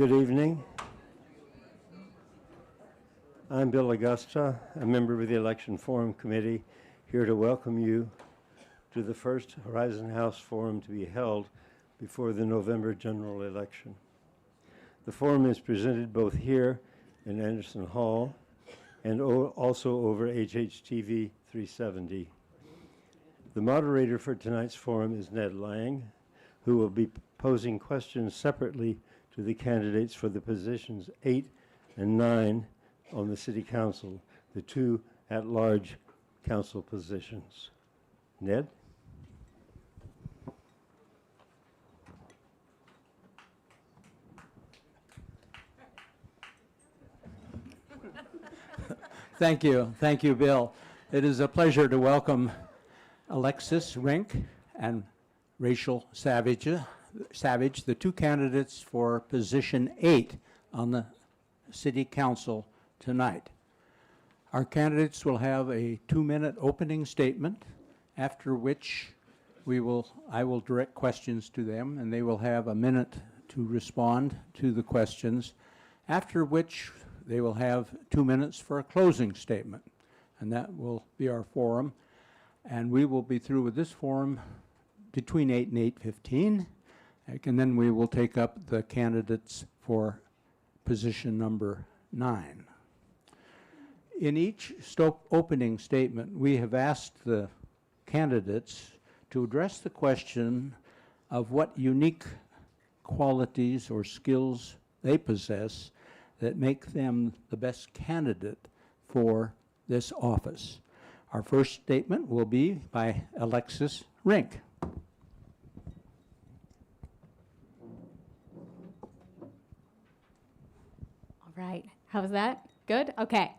Good evening. I'm Bill Agosta, a member of the Election Forum Committee, here to welcome you to the first Horizon House Forum to be held before the November general election. The forum is presented both here in Anderson Hall and also over HHTV 370. The moderator for tonight's forum is Ned Lange, who will be posing questions separately to the candidates for the positions 8 and 9 on the City Council, the two at-large council positions. Ned? Thank you, Bill. It is a pleasure to welcome Alexis Rink and Rachel Savage, the two candidates for position 8 on the City Council tonight. Our candidates will have a 2-minute opening statement, after which I will direct questions to them, and they will have a minute to respond to the questions, after which they will have 2 minutes for a closing statement, and that will be our forum. And we will be through with this forum between 8 and 8:15, and then we will take up the candidates for position number 9. In each opening statement, we have asked the candidates to address the question of what unique qualities or skills they possess that make them the best candidate for this office. Our first statement will be by Alexis Rink. All right, how's that? Good? Okay.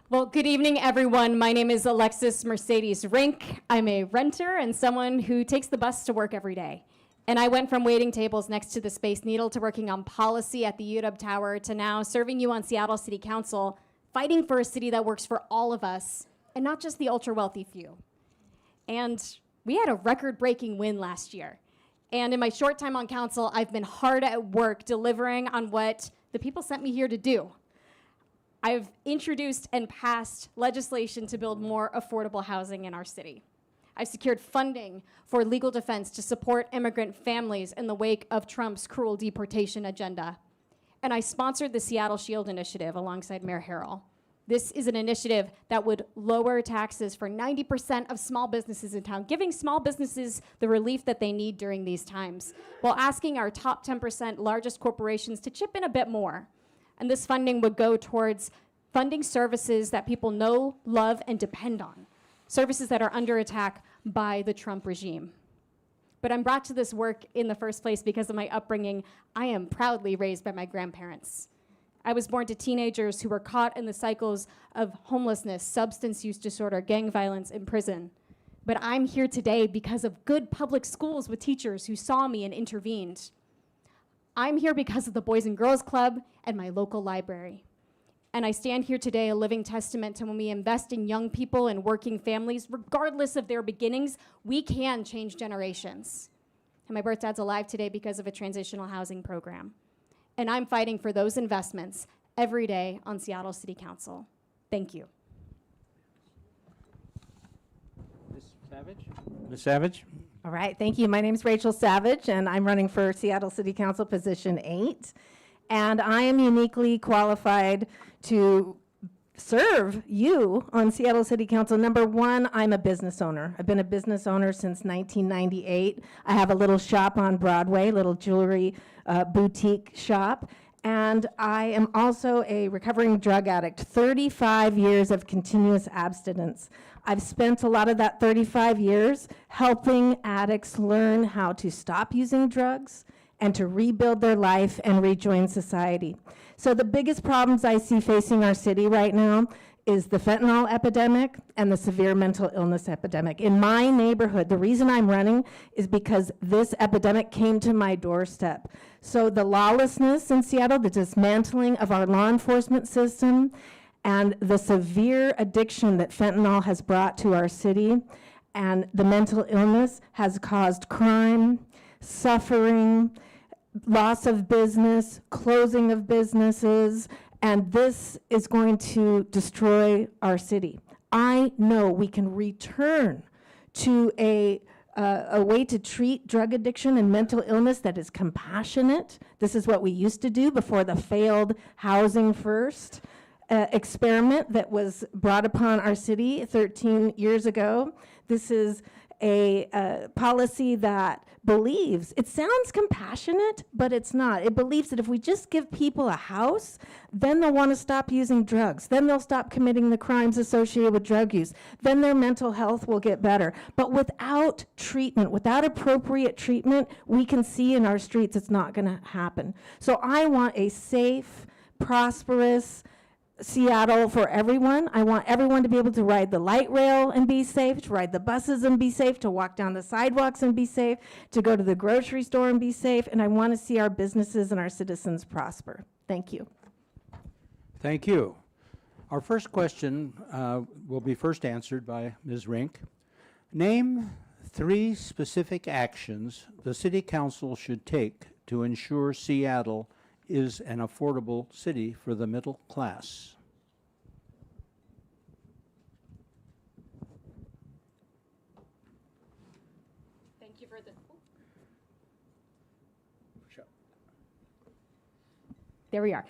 Well, good evening, everyone. My name is Alexis Mercedes Rink. I'm a renter and someone who takes the bus to work every day. And I went from waiting tables next to the Space Needle to working on policy at the UW Tower to now serving you on Seattle City Council, fighting for a city that works for all of us and not just the ultra-wealthy few. And we had a record-breaking win last year. And in my short time on council, I've been hard at work delivering on what the people sent me here to do. I've introduced and passed legislation to build more affordable housing in our city. I've secured funding for legal defense to support immigrant families in the wake of Trump's cruel deportation agenda. And I sponsored the Seattle Shield Initiative alongside Mayor Harrell. This is an initiative that would lower taxes for 90% of small businesses in town, giving small businesses the relief that they need during these times, while asking our top 10% largest corporations to chip in a bit more. And this funding would go towards funding services that people know, love, and depend on, services that are under attack by the Trump regime. But I'm brought to this work in the first place because of my upbringing. I am proudly raised by my grandparents. I was born to teenagers who were caught in the cycles of homelessness, substance use disorder, gang violence in prison. But I'm here today because of good public schools with teachers who saw me and intervened. I'm here because of the Boys and Girls Club and my local library. And I stand here today a living testament to when we invest in young people and working families, regardless of their beginnings, we can change generations. And my birth dad's alive today because of a transitional housing program. And I'm fighting for those investments every day on Seattle City Council. Thank you. Ms. Savage? All right, thank you. My name is Rachel Savage, and I'm running for Seattle City Council position 8. And I am uniquely qualified to serve you on Seattle City Council. Number one, I'm a business owner. I've been a business owner since 1998. I have a little shop on Broadway, little jewelry boutique shop. And I am also a recovering drug addict, 35 years of continuous abstinence. I've spent a lot of that 35 years helping addicts learn how to stop using drugs and to rebuild their life and rejoin society. So the biggest problems I see facing our city right now is the fentanyl epidemic and the severe mental illness epidemic. In my neighborhood, the reason I'm running is because this epidemic came to my doorstep. So the lawlessness in Seattle, the dismantling of our law enforcement system, and the severe addiction that fentanyl has brought to our city, and the mental illness has caused crime, suffering, loss of business, closing of businesses, and this is going to destroy our city. I know we can return to a way to treat drug addiction and mental illness that is compassionate. This is what we used to do before the failed Housing First experiment that was brought upon our city 13 years ago. This is a policy that believes, it sounds compassionate, but it's not. It believes that if we just give people a house, then they'll want to stop using drugs. Then they'll stop committing the crimes associated with drug use. Then their mental health will get better. But without treatment, without appropriate treatment, we can see in our streets it's not going to happen. So I want a safe, prosperous Seattle for everyone. I want everyone to be able to ride the light rail and be safe, to ride the buses and be safe, to walk down the sidewalks and be safe, to go to the grocery store and be safe, and I want to see our businesses and our citizens prosper. Thank you. Thank you. Our first question will be first answered by Ms. Rink. Name 3 specific actions the City Council should take to ensure Seattle is an affordable city for the middle class. Thank you for the. There we are.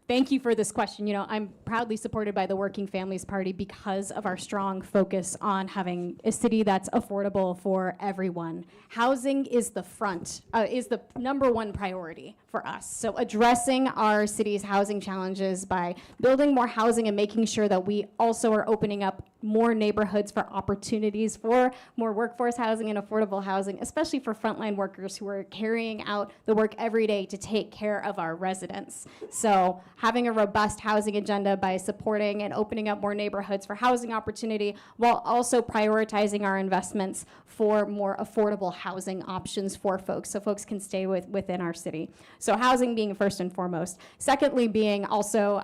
Thank you for this question. You know, I'm proudly supported by the Working Families Party because of our strong focus on having a city that's affordable for everyone. Housing is the number one priority for us. So addressing our city's housing challenges by building more housing and making sure that we also are opening up more neighborhoods for opportunities for more workforce housing and affordable housing, especially for frontline workers who are carrying out the work every day to take care of our residents. So having a robust housing agenda by supporting and opening up more neighborhoods for housing opportunity while also prioritizing our investments for more affordable housing options for folks so folks can stay within our city. So housing being first and foremost. Secondly being also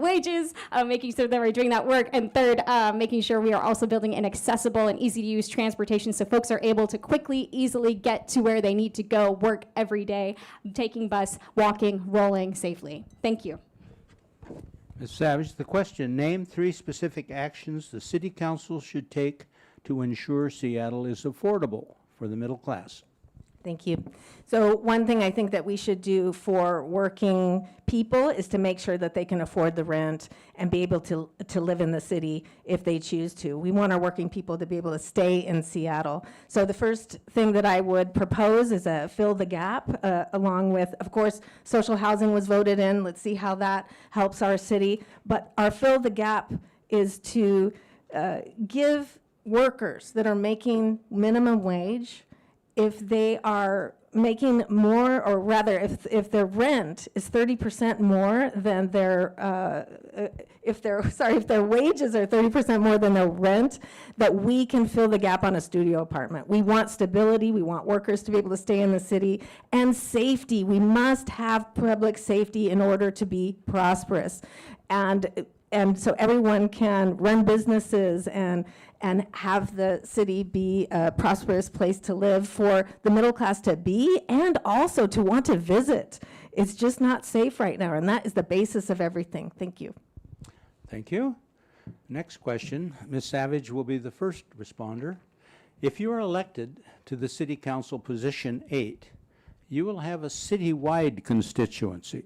wages, making sure that we're doing that work. And third, making sure we are also building an accessible and easy to use transportation so folks are able to quickly, easily get to where they need to go, work every day, taking bus, walking, rolling safely. Thank you. Ms. Savage, the question, name 3 specific actions the City Council should take to ensure Seattle is affordable for the middle class. Thank you. So one thing I think that we should do for working people is to make sure that they can afford the rent and be able to live in the city if they choose to. We want our working people to be able to stay in Seattle. So the first thing that I would propose is a fill the gap, along with, of course, social housing was voted in. Let's see how that helps our city. But our fill the gap is to give workers that are making minimum wage, if they are making more, or rather, if their rent is 30% more than if their wages are 30% more than their rent, that we can fill the gap on a studio apartment. We want stability. We want workers to be able to stay in the city, and safety. We must have public safety in order to be prosperous, and so everyone can run businesses and have the city be a prosperous place to live for the middle class to be, and also to want to visit. It's just not safe right now, and that is the basis of everything. Thank you. Thank you. Next question, Ms. Savage will be the first responder. If you are elected to the City Council position 8, you will have a citywide constituency.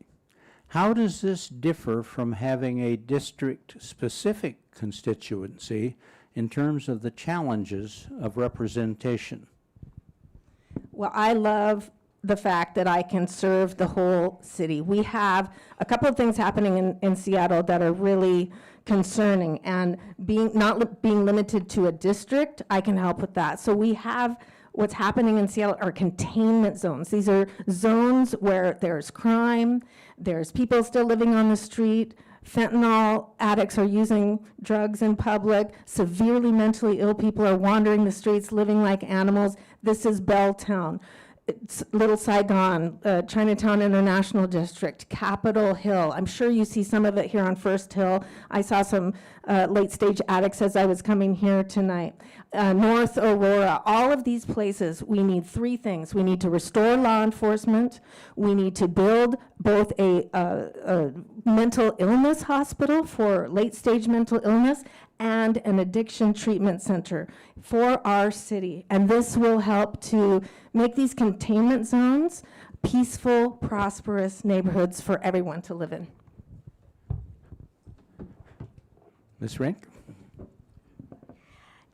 How does this differ from having a district-specific constituency in terms of the challenges of representation? Well, I love the fact that I can serve the whole city. We have a couple of things happening in Seattle that are really concerning, and not being limited to a district, I can help with that. So we have what's happening in Seattle are containment zones. These are zones where there's crime, there's people still living on the street, fentanyl addicts are using drugs in public, severely mentally ill people are wandering the streets living like animals. This is Belltown. It's Little Saigon, Chinatown International District, Capitol Hill. I'm sure you see some of it here on First Hill. I saw some late-stage addicts as I was coming here tonight. North Aurora, all of these places, we need three things. We need to restore law enforcement. We need to build both a mental illness hospital for late-stage mental illness and an addiction treatment center for our city. And this will help to make these containment zones peaceful, prosperous neighborhoods for everyone to live in. Ms. Rink?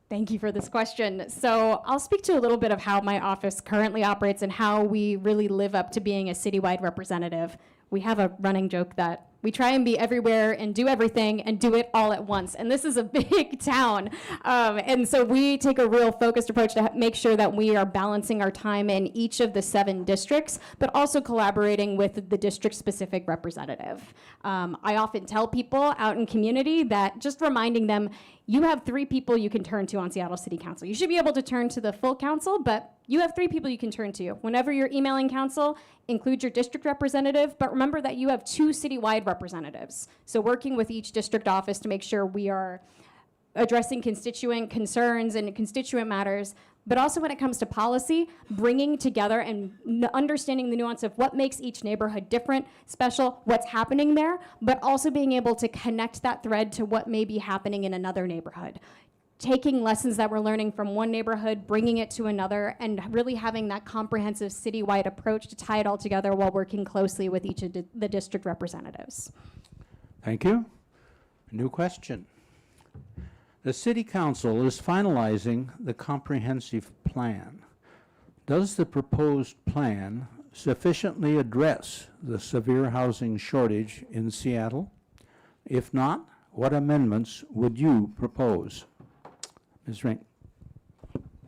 Thank you for this question. So I'll speak to a little bit of how my office currently operates and how we really live up to being a citywide representative. We have a running joke that we try and be everywhere and do everything and do it all at once. And this is a big town. And so we take a real focused approach to make sure that we are balancing our time in each of the 7 districts, but also collaborating with the district-specific representative. I often tell people out in community that just reminding them, you have 3 people you can turn to on Seattle City Council. You should be able to turn to the full council, but you have 3 people you can turn to. Whenever you're emailing council, include your district representative, but remember that you have 2 citywide representatives. So working with each district office to make sure we are addressing constituent concerns and constituent matters, but also when it comes to policy, bringing together and understanding the nuance of what makes each neighborhood different, special, what's happening there, but also being able to connect that thread to what may be happening in another neighborhood. Taking lessons that we're learning from one neighborhood, bringing it to another, and really having that comprehensive citywide approach to tie it all together while working closely with each of the district representatives. Thank you. New question. The City Council is finalizing the comprehensive plan. Does the proposed plan sufficiently address the severe housing shortage in Seattle? If not, what amendments would you propose? Ms. Rink.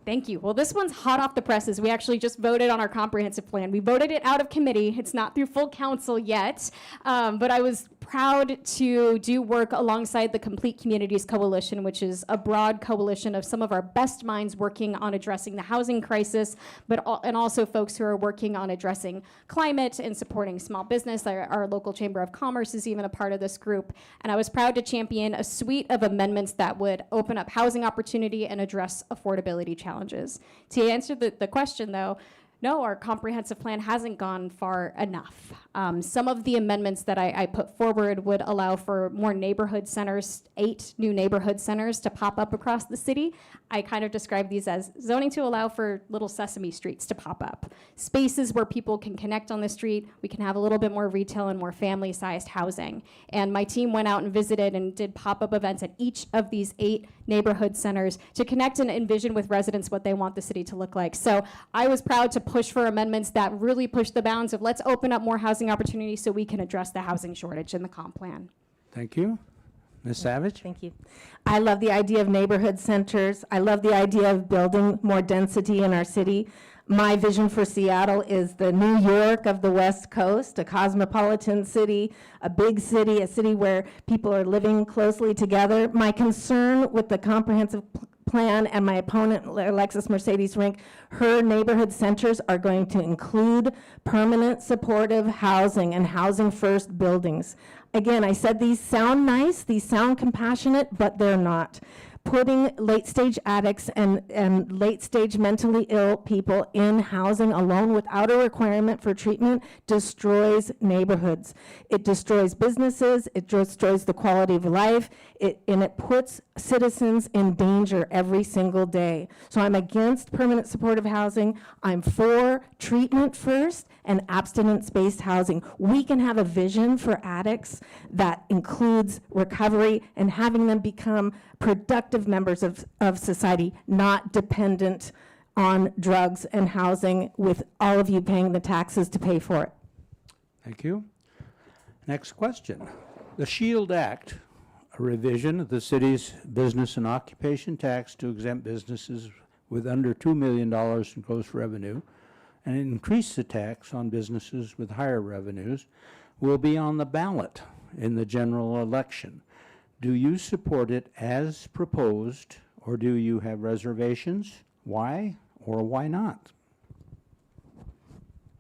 Thank you. Well, this one's hot off the presses. We actually just voted on our comprehensive plan. We voted it out of committee. It's not through full council yet, but I was proud to do work alongside the Complete Communities Coalition, which is a broad coalition of some of our best minds working on addressing the housing crisis, and also folks who are working on addressing climate and supporting small business. Our local Chamber of Commerce is even a part of this group. And I was proud to champion a suite of amendments that would open up housing opportunity and address affordability challenges. To answer the question, though, no, our comprehensive plan hasn't gone far enough. Some of the amendments that I put forward would allow for more neighborhood centers, 8 new neighborhood centers to pop up across the city. I kind of describe these as zoning to allow for little Sesame Streets to pop up. Spaces where people can connect on the street. We can have a little bit more retail and more family-sized housing. And my team went out and visited and did pop-up events at each of these 8 neighborhood centers to connect and envision with residents what they want the city to look like. So I was proud to push for amendments that really push the bounds of let's open up more housing opportunities so we can address the housing shortage in the comp plan. Thank you. Ms. Savage? Thank you. I love the idea of neighborhood centers. I love the idea of building more density in our city. My vision for Seattle is the New York of the West Coast, a cosmopolitan city, a big city, a city where people are living closely together. My concern with the comprehensive plan and my opponent, Alexis Mercedes Rink, her neighborhood centers are going to include permanent supportive housing and housing first buildings. Again, I said these sound nice, these sound compassionate, but they're not. Putting late-stage addicts and late-stage mentally ill people in housing alone without a requirement for treatment destroys neighborhoods. It destroys businesses, it destroys the quality of life, and it puts citizens in danger every single day. So I'm against permanent supportive housing. I'm for treatment first and abstinence-based housing. We can have a vision for addicts that includes recovery and having them become productive members of society, not dependent on drugs and housing, with all of you paying the taxes to pay for it. Thank you. Next question. The SHIELD Act, a revision of the city's business and occupation tax to exempt businesses with under $2 million in gross revenue and increase the tax on businesses with higher revenues, will be on the ballot in the general election. Do you support it as proposed, or do you have reservations? Why or why not?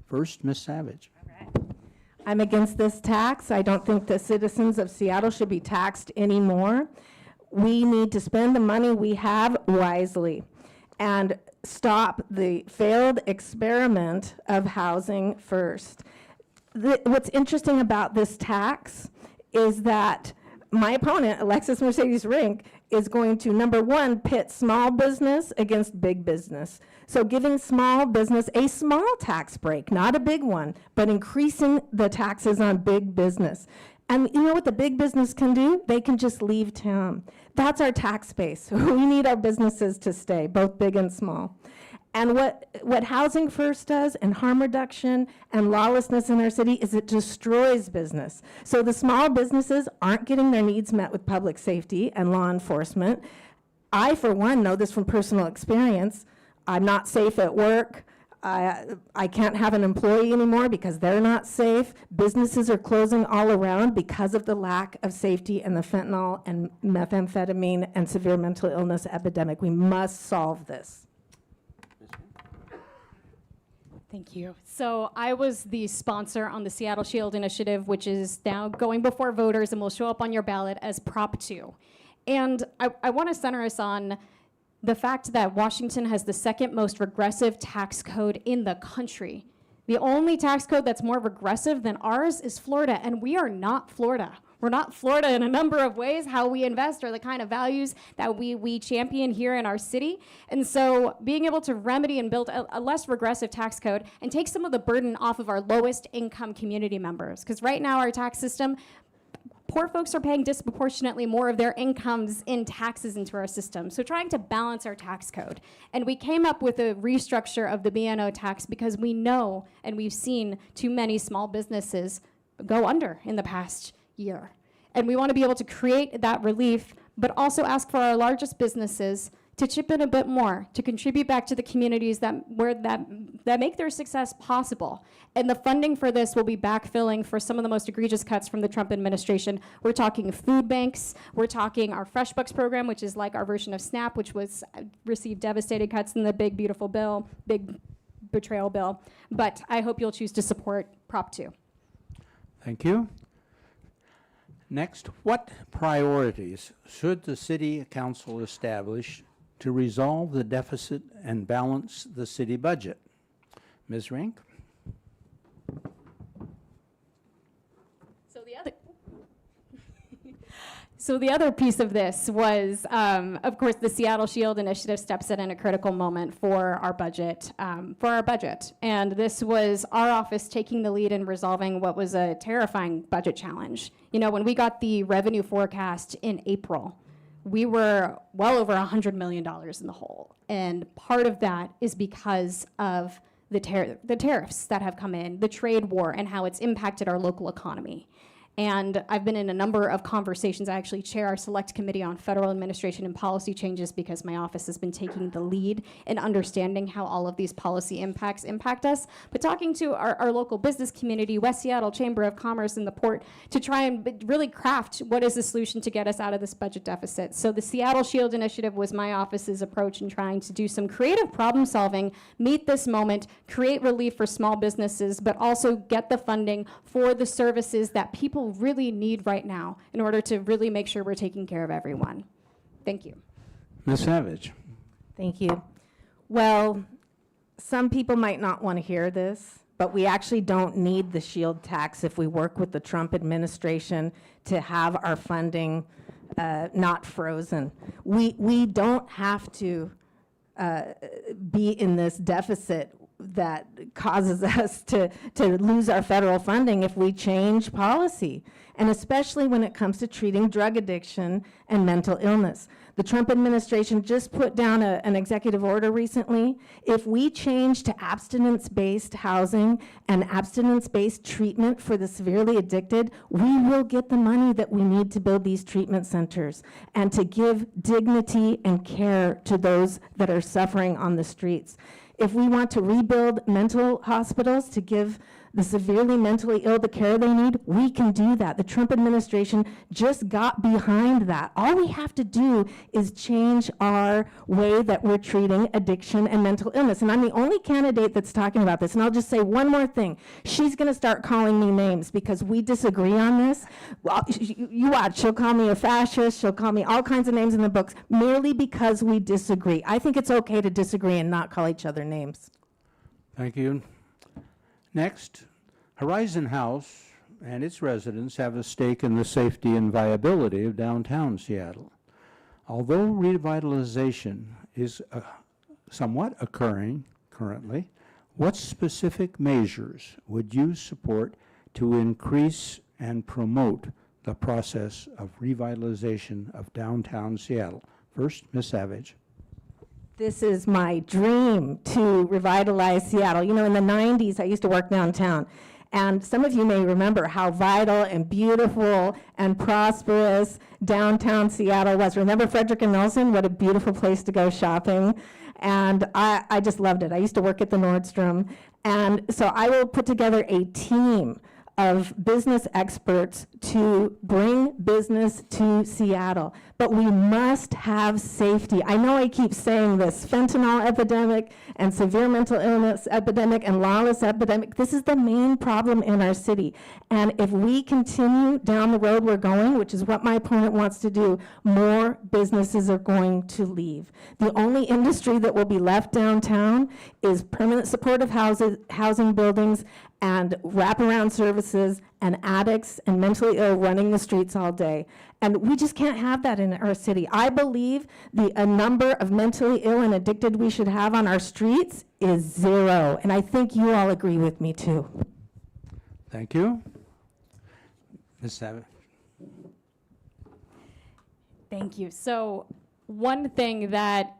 First, Ms. Savage. I'm against this tax. I don't think the citizens of Seattle should be taxed anymore. we need to spend the money we have wisely and stop the failed experiment of housing first. What's interesting about this tax is that my opponent, Alexis Mercedes Rink, is going to, number one, pit small business against big business. So giving small business a small tax break, not a big one, but increasing the taxes on big business. And you know what the big business can do? They can just leave town. That's our tax base. We need our businesses to stay, both big and small. And what Housing First does, and harm reduction and lawlessness in our city, is it destroys business. So the small businesses aren't getting their needs met with public safety and law enforcement. I, for one, know this from personal experience. I'm not safe at work. I can't have an employee anymore because they're not safe. Businesses are closing all around because of the lack of safety and the fentanyl and methamphetamine and severe mental illness epidemic. We must solve this. Thank you. So I was the sponsor on the Seattle Shield Initiative, which is now going before voters and will show up on your ballot as Prop 2. And I want to center us on the fact that Washington has the second most regressive tax code in the country. The only tax code that's more regressive than ours is Florida, and we are not Florida. We're not Florida in a number of ways. How we invest are the kind of values that we champion here in our city. And so being able to remedy and build a less regressive tax code and take some of the burden off of our lowest income community members. Because right now our tax system, poor folks are paying disproportionately more of their incomes in taxes into our system. So trying to balance our tax code. And we came up with a restructure of the B&O tax because we know and we've seen too many small businesses go under in the past year. And we want to be able to create that relief, but also ask for our largest businesses to chip in a bit more, to contribute back to the communities that make their success possible. And the funding for this will be backfilling for some of the most egregious cuts from the Trump administration. We're talking food banks, we're talking our FreshBucks program, which is like our version of SNAP, which was received devastating cuts in the big, beautiful bill, big betrayal bill. But I hope you'll choose to support Prop 2. Thank you. Next, what priorities should the City Council establish to resolve the deficit and balance the city budget? Ms. Rink? So the other piece of this was, of course, the Seattle Shield Initiative steps in a critical moment for our budget. And this was our office taking the lead in resolving what was a terrifying budget challenge. You know, when we got the revenue forecast in April, we were well over $100 million in the hole. And part of that is because of the tariffs that have come in, the trade war, and how it's impacted our local economy. And I've been in a number of conversations. I actually chair our select committee on federal administration and policy changes because my office has been taking the lead in understanding how all of these policy impacts impact us. But talking to our local business community, West Seattle Chamber of Commerce and the Port, to try and really craft what is the solution to get us out of this budget deficit. So the Seattle Shield Initiative was my office's approach in trying to do some creative problem solving, meet this moment, create relief for small businesses, but also get the funding for the services that people really need right now in order to really make sure we're taking care of everyone. Thank you. Ms. Savage? Thank you. Well, some people might not want to hear this, but we actually don't need the shield tax if we work with the Trump administration to have our funding not frozen. We don't have to be in this deficit that causes us to lose our federal funding if we change policy, and especially when it comes to treating drug addiction and mental illness. The Trump administration just put down an executive order recently. If we change to abstinence-based housing and abstinence-based treatment for the severely addicted, we will get the money that we need to build these treatment centers and to give dignity and care to those that are suffering on the streets. If we want to rebuild mental hospitals to give the severely mentally ill the care they need, we can do that. The Trump administration just got behind that. All we have to do is change our way that we're treating addiction and mental illness. And I'm the only candidate that's talking about this. And I'll just say one more thing. She's going to start calling me names because we disagree on this. Well, you watch. She'll call me a fascist. She'll call me all kinds of names in the books merely because we disagree. I think it's okay to disagree and not call each other names. Thank you. Next, Horizon House and its residents have a stake in the safety and viability of downtown Seattle. Although revitalization is somewhat occurring currently, what specific measures would you support to increase and promote the process of revitalization of downtown Seattle? First, Ms. Savage. This is my dream to revitalize Seattle. You know, in the 90s, I used to work downtown. And some of you may remember how vital and beautiful and prosperous downtown Seattle was. Remember Frederick and Nelson? What a beautiful place to go shopping. And I just loved it. I used to work at the Nordstrom. And so I will put together a team of business experts to bring business to Seattle. But we must have safety. I know I keep saying this, fentanyl epidemic and severe mental illness epidemic and lawless epidemic. This is the main problem in our city. And if we continue down the road we're going, which is what my opponent wants to do, more businesses are going to leave. The only industry that will be left downtown is permanent supportive housing buildings and wraparound services and addicts and mentally ill running the streets all day. And we just can't have that in our city. I believe the number of mentally ill and addicted we should have on our streets is 0. And I think you all agree with me too. Thank you. Ms. Savage. Thank you. So one thing that,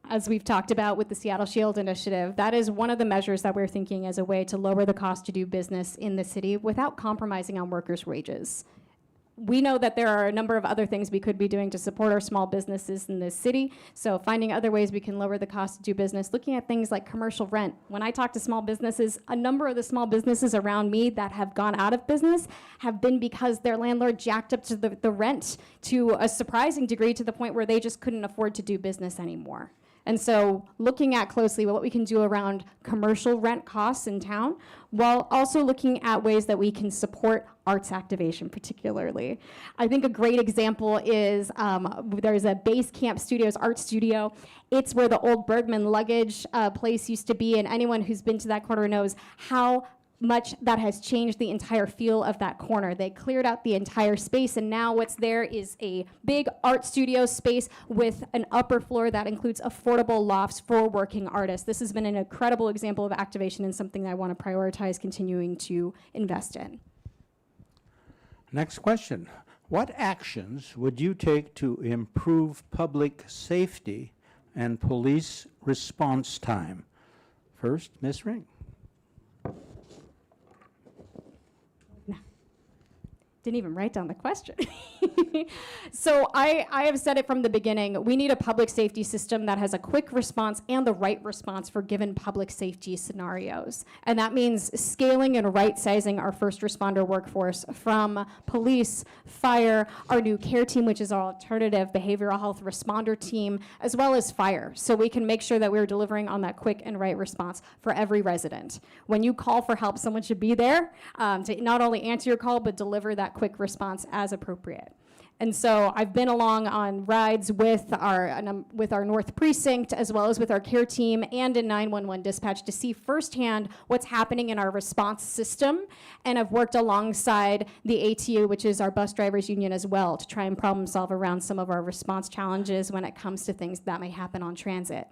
as we've talked about with the Seattle Shield Initiative, that is one of the measures that we're thinking as a way to lower the cost to do business in the city without compromising on workers' wages. We know that there are a number of other things we could be doing to support our small businesses in this city. So finding other ways we can lower the cost to do business, looking at things like commercial rent. When I talk to small businesses, a number of the small businesses around me that have gone out of business have been because their landlord jacked up to the rent to a surprising degree, to the point where they just couldn't afford to do business anymore. And so looking at closely what we can do around commercial rent costs in town, while also looking at ways that we can support arts activation particularly. I think a great example is there's a Base Camp Studios art studio. It's where the old Bergman luggage place used to be, and anyone who's been to that corner knows how much that has changed the entire feel of that corner. They cleared out the entire space, and now what's there is a big art studio space with an upper floor that includes affordable lofts for working artists. This has been an incredible example of activation and something that I want to prioritize continuing to invest in. Next question. What actions would you take to improve public safety and police response time? First, Ms. Ring. Didn't even write down the question. So I have said it from the beginning. We need a public safety system that has a quick response and the right response for given public safety scenarios. And that means scaling and right-sizing our first responder workforce from police, fire, our new care team, which is our alternative behavioral health responder team, as well as fire. So we can make sure that we're delivering on that quick and right response for every resident. When you call for help, someone should be there to not only answer your call, but deliver that quick response as appropriate. And so I've been along on rides with our North Precinct, as well as with our care team and in 911 dispatch, to see firsthand what's happening in our response system. And I've worked alongside the ATU, which is our bus drivers union as well, to try and problem solve around some of our response challenges when it comes to things that may happen on transit.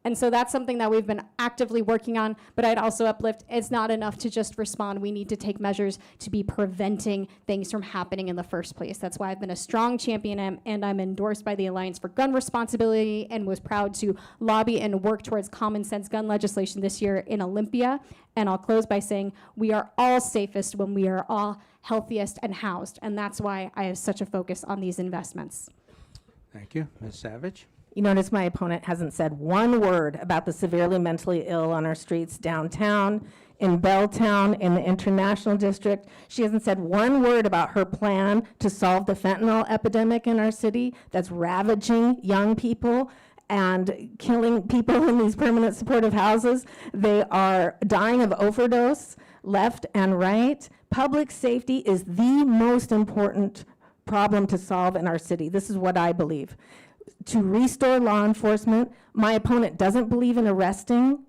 And so that's something that we've been actively working on, but I'd also uplift, it's not enough to just respond. We need to take measures to be preventing things from happening in the first place. That's why I've been a strong champion, and I'm endorsed by the Alliance for Gun Responsibility, and was proud to lobby and work towards common sense gun legislation this year in Olympia. And I'll close by saying we are all safest when we are all healthiest and housed, and that's why I have such a focus on these investments. Thank you. Ms. Savage. You notice my opponent hasn't said one word about the severely mentally ill on our streets downtown, in Belltown, in the International District. She hasn't said one word about her plan to solve the fentanyl epidemic in our city that's ravaging young people and killing people in these permanent supportive houses. They are dying of overdose left and right. Public safety is the most important problem to solve in our city. This is what I believe. To restore law enforcement, my opponent doesn't believe in arresting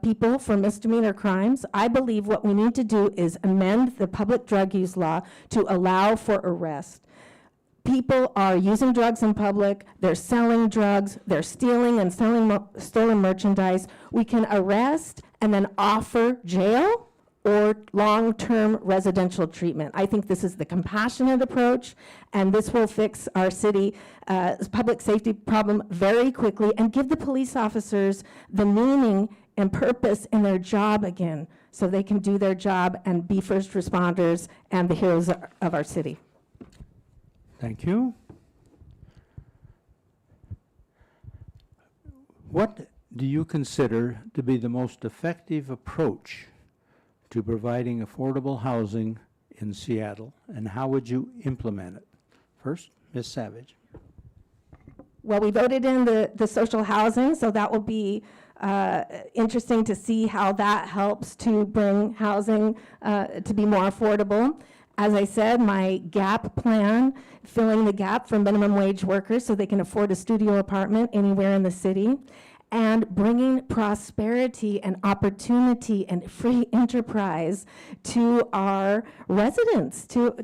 people for misdemeanor crimes. I believe what we need to do is amend the public drug use law to allow for arrest. People are using drugs in public, they're selling drugs, they're stealing and selling stolen merchandise. We can arrest and then offer jail or long-term residential treatment. I think this is the compassionate approach, and this will fix our city public safety problem very quickly and give the police officers the meaning and purpose in their job again, so they can do their job and be first responders and the heroes of our city. Thank you. What do you consider to be the most effective approach to providing affordable housing in Seattle, and how would you implement it? First, Ms. Savage. Well, we voted in the social housing, so that will be interesting to see how that helps to bring housing to be more affordable. As I said, my GAP plan, filling the gap for minimum wage workers so they can afford a studio apartment anywhere in the city, and bringing prosperity and opportunity and free enterprise to our residents, to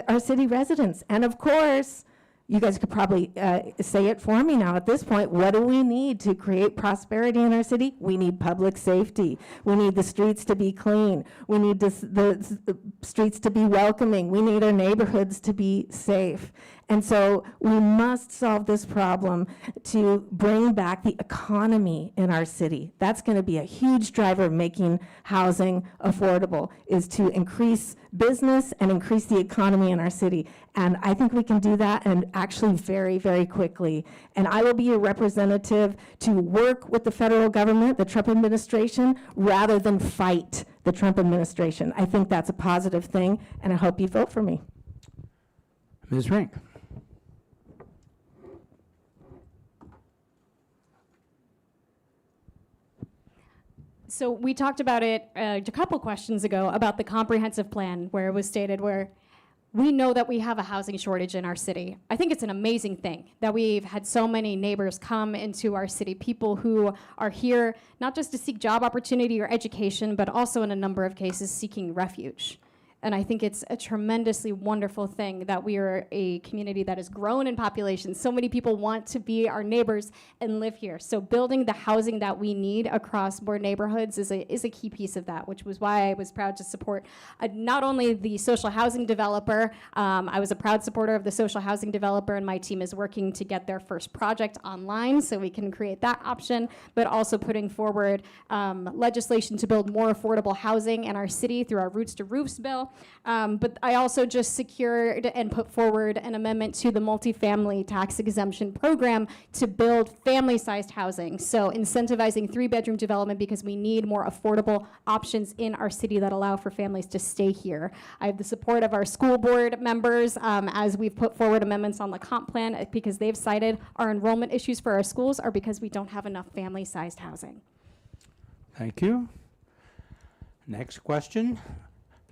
our city residents. And of course, you guys could probably say it for me now at this point. What do we need to create prosperity in our city? We need public safety. We need the streets to be clean. We need the streets to be welcoming. We need our neighborhoods to be safe. And so we must solve this problem to bring back the economy in our city. That's going to be a huge driver of making housing affordable, is to increase business and increase the economy in our city. And I think we can do that, and actually very, very quickly. And I will be your representative to work with the federal government, the Trump administration, rather than fight the Trump administration. I think that's a positive thing, and I hope you vote for me. Ms. Rink. So we talked about it a couple questions ago about the comprehensive plan, where it was stated where we know that we have a housing shortage in our city. I think it's an amazing thing that we've had so many neighbors come into our city, people who are here not just to seek job opportunity or education, but also in a number of cases seeking refuge. And I think it's a tremendously wonderful thing that we are a community that has grown in population. So many people want to be our neighbors and live here. So building the housing that we need across more neighborhoods is a key piece of that, which was why I was proud to support not only the social housing developer. I was a proud supporter of the social housing developer, and my team is working to get their first project online so we can create that option, but also putting forward legislation to build more affordable housing in our city through our Roots to Roofs bill. But I also just secured and put forward an amendment to the multifamily tax exemption program to build family-sized housing. So incentivizing 3-bedroom development because we need more affordable options in our city that allow for families to stay here. I have the support of our school board members as we've put forward amendments on the comp plan because they've cited our enrollment issues for our schools are because we don't have enough family-sized housing. Thank you. Next question.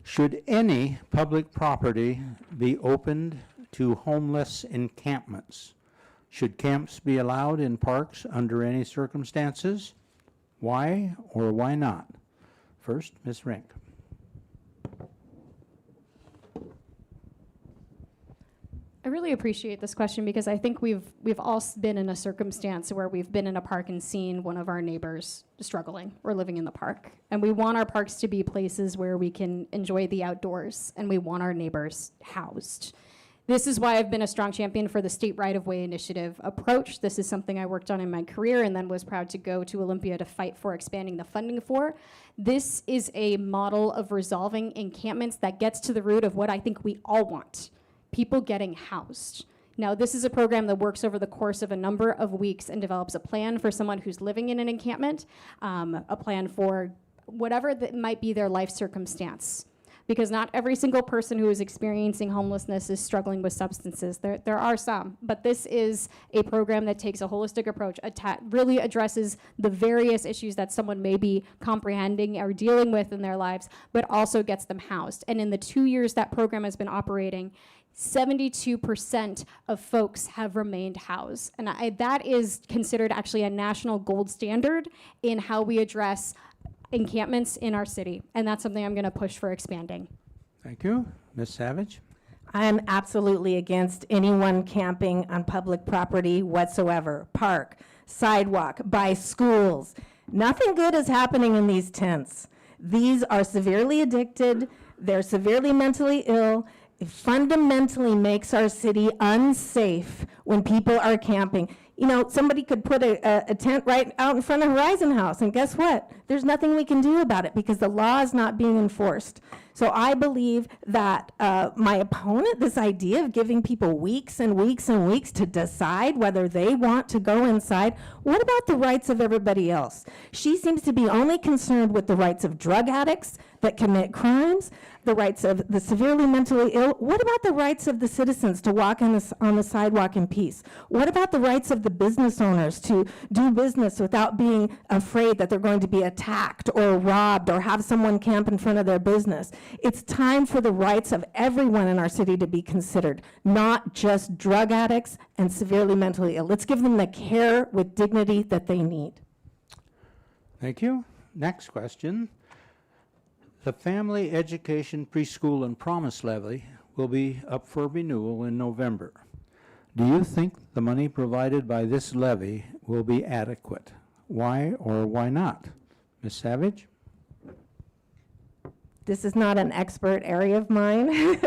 Should any public property be opened to homeless encampments? Should camps be allowed in parks under any circumstances? Why or why not? First, Ms. Rink. I really appreciate this question because I think we've all been in a circumstance where we've been in a park and seen one of our neighbors struggling or living in the park. And we want our parks to be places where we can enjoy the outdoors, and we want our neighbors housed. This is why I've been a strong champion for the state right-of-way initiative approach. This is something I worked on in my career and then was proud to go to Olympia to fight for expanding the funding for. This is a model of resolving encampments that gets to the root of what I think we all want. People getting housed. Now, this is a program that works over the course of a number of weeks and develops a plan for someone who's living in an encampment, a plan for whatever that might be their life circumstance. Because not every single person who is experiencing homelessness is struggling with substances. There are some, but this is a program that takes a holistic approach, really addresses the various issues that someone may be comprehending or dealing with in their lives, but also gets them housed. And in the 2 years that program has been operating, 72% of folks have remained housed. And that is considered actually a national gold standard in how we address encampments in our city, and that's something I'm going to push for expanding. Thank you. Ms. Savage? I'm absolutely against anyone camping on public property whatsoever. Park, sidewalk, by schools. Nothing good is happening in these tents. These are severely addicted. They're severely mentally ill. It fundamentally makes our city unsafe when people are camping. You know, somebody could put a tent right out in front of Horizon House, and guess what? There's nothing we can do about it because the law is not being enforced. So I believe that my opponent, this idea of giving people weeks and weeks and weeks to decide whether they want to go inside, what about the rights of everybody else? She seems to be only concerned with the rights of drug addicts that commit crimes, the rights of the severely mentally ill. What about the rights of the citizens to walk on the sidewalk in peace? What about the rights of the business owners to do business without being afraid that they're going to be attacked or robbed or have someone camp in front of their business? It's time for the rights of everyone in our city to be considered, not just drug addicts and severely mentally ill. Let's give them the care with dignity that they need. Thank you. Next question. The Family Education Preschool and Promise Levy will be up for renewal in November. Do you think the money provided by this levy will be adequate? Why or why not? Ms. Savage? This is not an expert area of mine,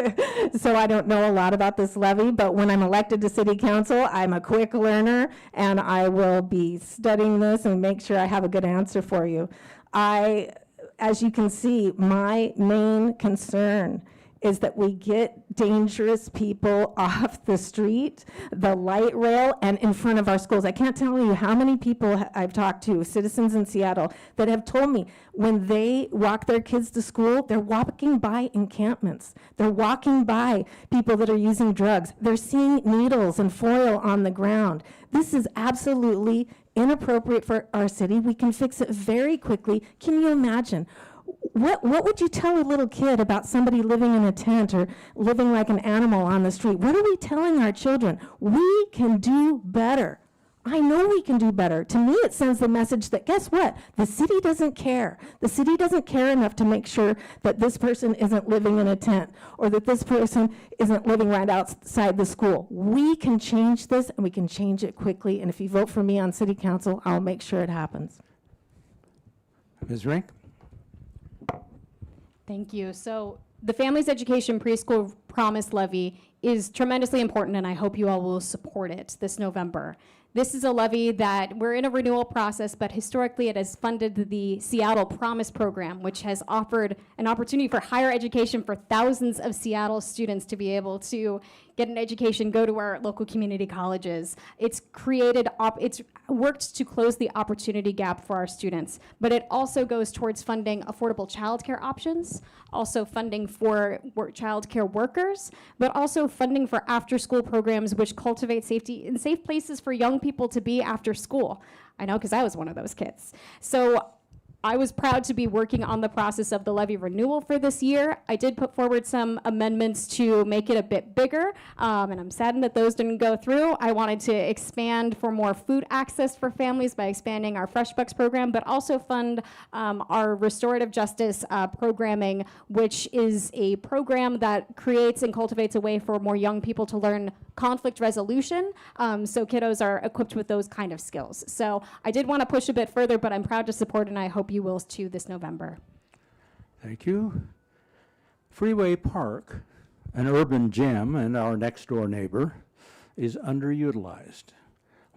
so I don't know a lot about this levy, but when I'm elected to city council, I'm a quick learner, and I will be studying this and make sure I have a good answer for you. As you can see, my main concern is that we get dangerous people off the street, the light rail, and in front of our schools. I can't tell you how many people I've talked to, citizens in Seattle, that have told me when they walk their kids to school, they're walking by encampments. They're walking by people that are using drugs. They're seeing needles and foil on the ground. This is absolutely inappropriate for our city. We can fix it very quickly. Can you imagine? What would you tell a little kid about somebody living in a tent or living like an animal on the street? What are we telling our children? We can do better. I know we can do better. To me, it sends the message that, guess what? The city doesn't care. The city doesn't care enough to make sure that this person isn't living in a tent or that this person isn't living right outside the school. We can change this, and we can change it quickly. And if you vote for me on city council, I'll make sure it happens. Ms. Rink? Thank you. So the Families Education Preschool Promise Levy is tremendously important, and I hope you all will support it this November. This is a levy that we're in a renewal process, but historically it has funded the Seattle Promise program, which has offered an opportunity for higher education for thousands of Seattle students to be able to get an education, go to our local community colleges. It's worked to close the opportunity gap for our students, but it also goes towards funding affordable childcare options, also funding for childcare workers, but also funding for after-school programs which cultivate safety in safe places for young people to be after school. I know, because I was one of those kids. So I was proud to be working on the process of the levy renewal for this year. I did put forward some amendments to make it a bit bigger, and I'm saddened that those didn't go through. I wanted to expand for more food access for families by expanding our Fresh Bucks program, but also fund our restorative justice programming, which is a program that creates and cultivates a way for more young people to learn conflict resolution, so kiddos are equipped with those kind of skills. So I did want to push a bit further, but I'm proud to support, and I hope you will too this November. Thank you. Freeway Park, an urban gem and our next door neighbor, is underutilized.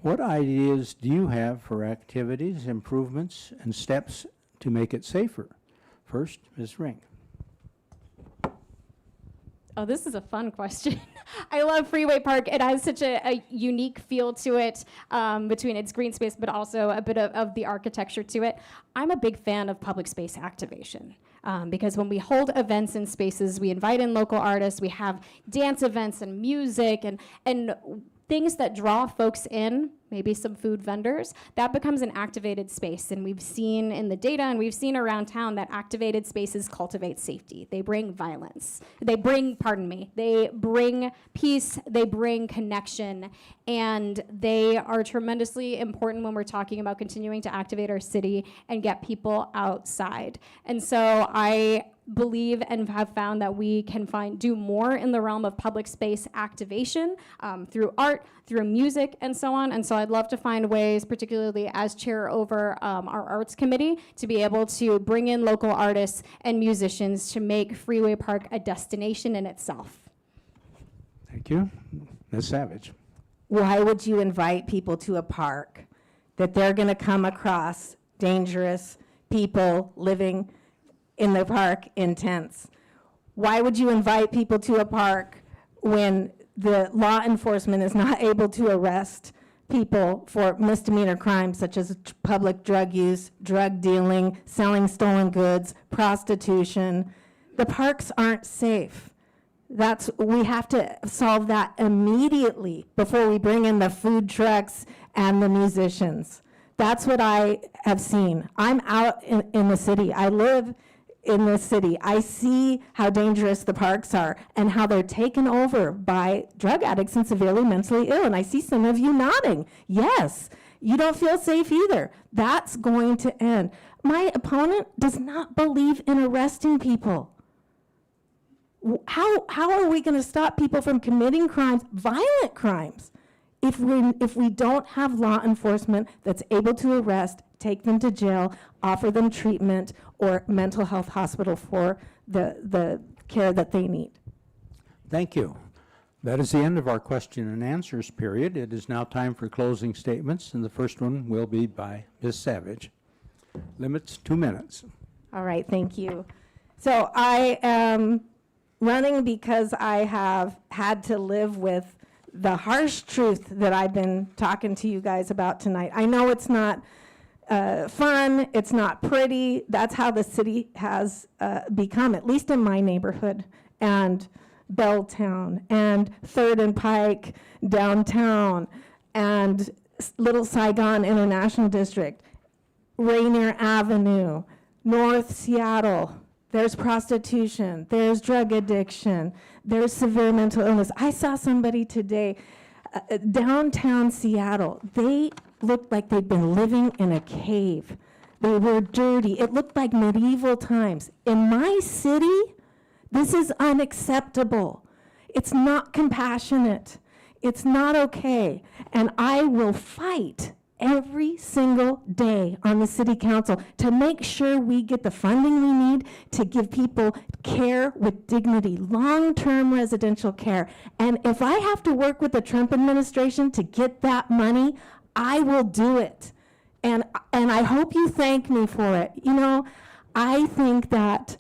What ideas do you have for activities, improvements, and steps to make it safer? First, Ms. Rink. Oh, this is a fun question. I love Freeway Park. It has such a unique feel to it between its green space, but also a bit of the architecture to it. I'm a big fan of public space activation. Because when we hold events in spaces, we invite in local artists, we have dance events and music and things that draw folks in, maybe some food vendors, that becomes an activated space. And we've seen in the data and we've seen around town that activated spaces cultivate safety. They bring violence. They bring peace, they bring connection, and they are tremendously important when we're talking about continuing to activate our city and get people outside. And so I believe and have found that we can do more in the realm of public space activation through art, through music, and so on. And so I'd love to find ways, particularly as chair over our arts committee, to be able to bring in local artists and musicians to make Freeway Park a destination in itself. Thank you. Ms. Savage. Why would you invite people to a park that they're going to come across dangerous people living in the park in tents? Why would you invite people to a park when the law enforcement is not able to arrest people for misdemeanor crimes such as public drug use, drug dealing, selling stolen goods, prostitution? The parks aren't safe. We have to solve that immediately before we bring in the food trucks and the musicians. That's what I have seen. I'm out in the city. I live in this city. I see how dangerous the parks are and how they're taken over by drug addicts and severely mentally ill. And I see some of you nodding. Yes, you don't feel safe either. That's going to end. My opponent does not believe in arresting people. How are we going to stop people from committing crimes, violent crimes, if we don't have law enforcement that's able to arrest, take them to jail, offer them treatment or mental health hospital for the care that they need? Thank you. That is the end of our question and answers period. It is now time for closing statements, and the first one will be by Ms. Savage. Limits 2 minutes. All right, thank you. So I am running because I have had to live with the harsh truth that I've been talking to you guys about tonight. I know it's not fun, it's not pretty. That's how the city has become, at least in my neighborhood, and Belltown, and 3rd and Pike downtown, and Little Saigon International District, Rainier Avenue, North Seattle. There's prostitution, there's drug addiction, there's severe mental illness. I saw somebody today, downtown Seattle. They looked like they'd been living in a cave. They were dirty. It looked like medieval times. In my city, this is unacceptable. It's not compassionate. It's not okay. And I will fight every single day on the city council to make sure we get the funding we need to give people care with dignity, long-term residential care. And if I have to work with the Trump administration to get that money, I will do it. And I hope you thank me for it. You know, I think that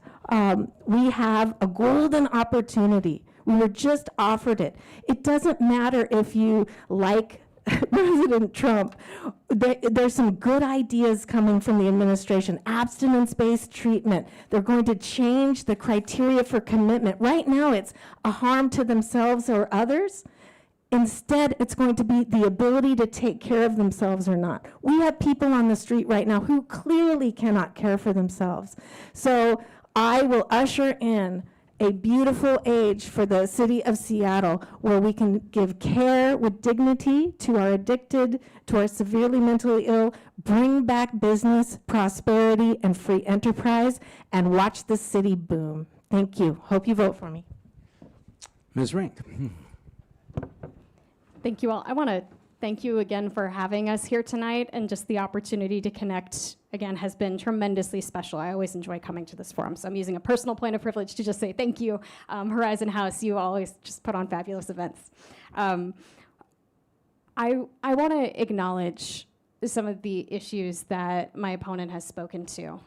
we have a golden opportunity. We were just offered it. It doesn't matter if you like President Trump. There's some good ideas coming from the administration. Abstinence-based treatment. They're going to change the criteria for commitment. Right now, it's a harm to themselves or others. Instead, it's going to be the ability to take care of themselves or not. We have people on the street right now who clearly cannot care for themselves. So I will usher in a beautiful age for the city of Seattle where we can give care with dignity to our addicted, to our severely mentally ill, bring back business, prosperity, and free enterprise, and watch the city boom. Thank you. Hope you vote for me. Ms. Rink. Thank you all. I want to thank you again for having us here tonight, and just the opportunity to connect again has been tremendously special. I always enjoy coming to this forum, so I'm using a personal point of privilege to just say thank you. Horizon House, you always just put on fabulous events. I want to acknowledge some of the issues that my opponent has spoken to.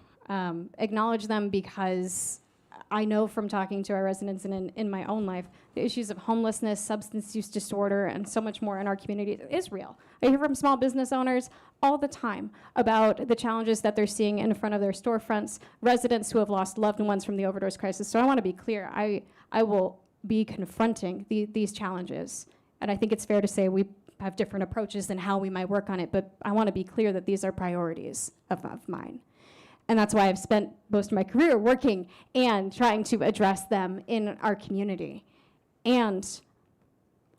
Acknowledge them because I know from talking to our residents and in my own life, the issues of homelessness, substance use disorder, and so much more in our community is real. I hear from small business owners all the time about the challenges that they're seeing in front of their storefronts, residents who have lost loved ones from the overdose crisis. So I want to be clear, I will be confronting these challenges. And I think it's fair to say we have different approaches in how we might work on it, but I want to be clear that these are priorities of mine. And that's why I've spent most of my career working and trying to address them in our community. And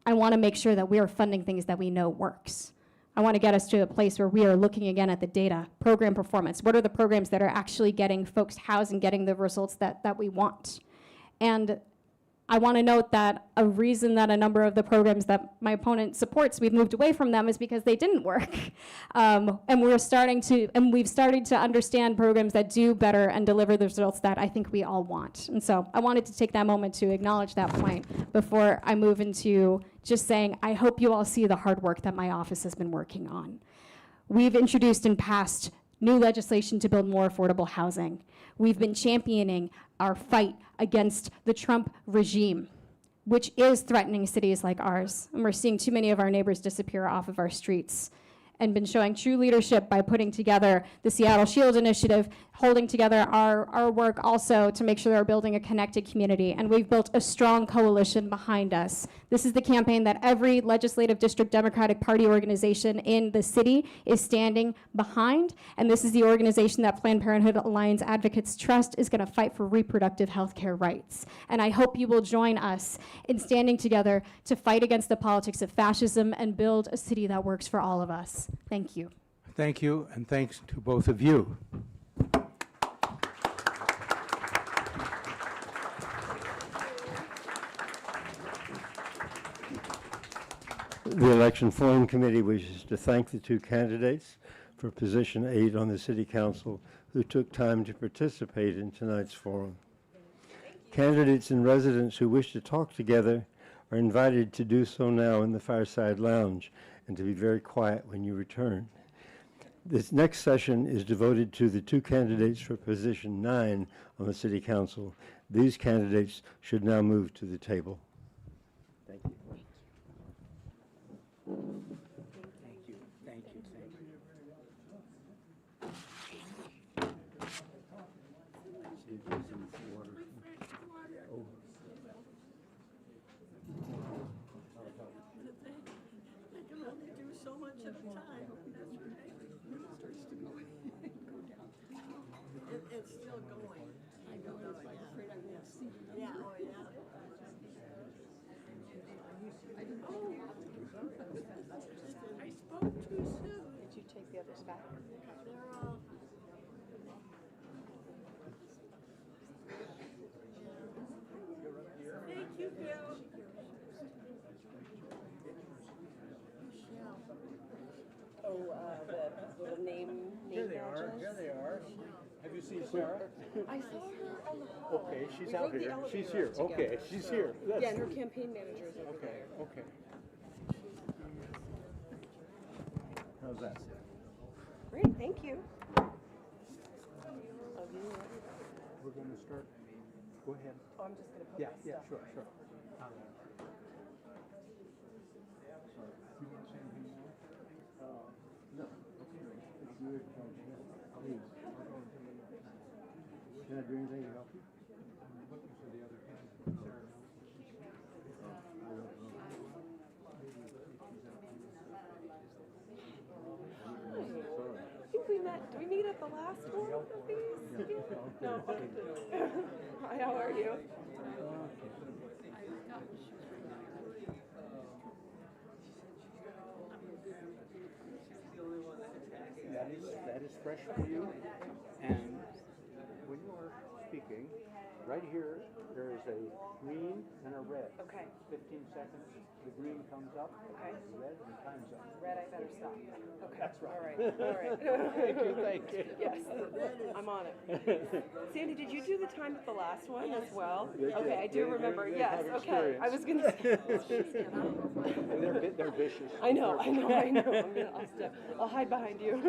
I want to make sure that we are funding things that we know works. I want to get us to a place where we are looking again at the data, program performance. What are the programs that are actually getting folks housed and getting the results that we want? And I want to note that a reason that a number of the programs that my opponent supports, we've moved away from them, is because they didn't work. And we've started to understand programs that do better and deliver the results that I think we all want. And so I wanted to take that moment to acknowledge that point before I move into just saying, I hope you all see the hard work that my office has been working on. We've introduced and passed new legislation to build more affordable housing. We've been championing our fight against the Trump regime, which is threatening cities like ours. And we're seeing too many of our neighbors disappear off of our streets, and been showing true leadership by putting together the Seattle Shield Initiative, holding together our work also to make sure that we're building a connected community. And we've built a strong coalition behind us. This is the campaign that every legislative district Democratic Party organization in the city is standing behind. And this is the organization that Planned Parenthood Alliance Advocates Trust is going to fight for reproductive health care rights. And I hope you will join us in standing together to fight against the politics of fascism and build a city that works for all of us. Thank you. Thank you, and thanks to both of you. The Election Forum Committee wishes to thank the two candidates for position 8 on the City Council who took time to participate in tonight's forum. Candidates and residents who wish to talk together are invited to do so now in the Fireside Lounge and to be very quiet when you return. This next session is devoted to the two candidates for position 9 on the City Council. These candidates should now move to the table. Thank you. Thank you. Thank you. Thank you. I can only do so much at a time. It's still going. I don't know. I'm afraid I'm going to see. Yeah, oh yeah. I spoke too soon. Did you take the others back? They're all. Thank you, Bill. Oh, the little name Here they are. badges? Here they are. Have you seen Sarah? I saw her on the hall. Okay, she's We out rode the here. elevator She's here. together, Okay, she's so- here. That's- Yeah, and her campaign manager is over Okay, there. okay. How's that? Great, thank you. We're going to start. Go ahead. Oh, I'm just gonna put Yeah, my yeah, stuff. sure, sure. You want to say anything more? No. Okay. Please. Can I do anything to help you? I'm looking for the other candidate, Sarah. I think we met, did we meet at the last one of these? No, okay. Hi, how are you? That is fresh for you. And when you are speaking, right here, there is a green and a red. Okay. 15 seconds, the green comes up, Okay. the red, and time's up. Red, I better stop. Okay. That's right. All right, all right. Thank you. Yes, I'm on it. Sandy, did you do the time at the last one as well? They Okay, did. I do They- remember, they yes, have okay. I was gonna say. They're vicious. I know. I'll hide behind you.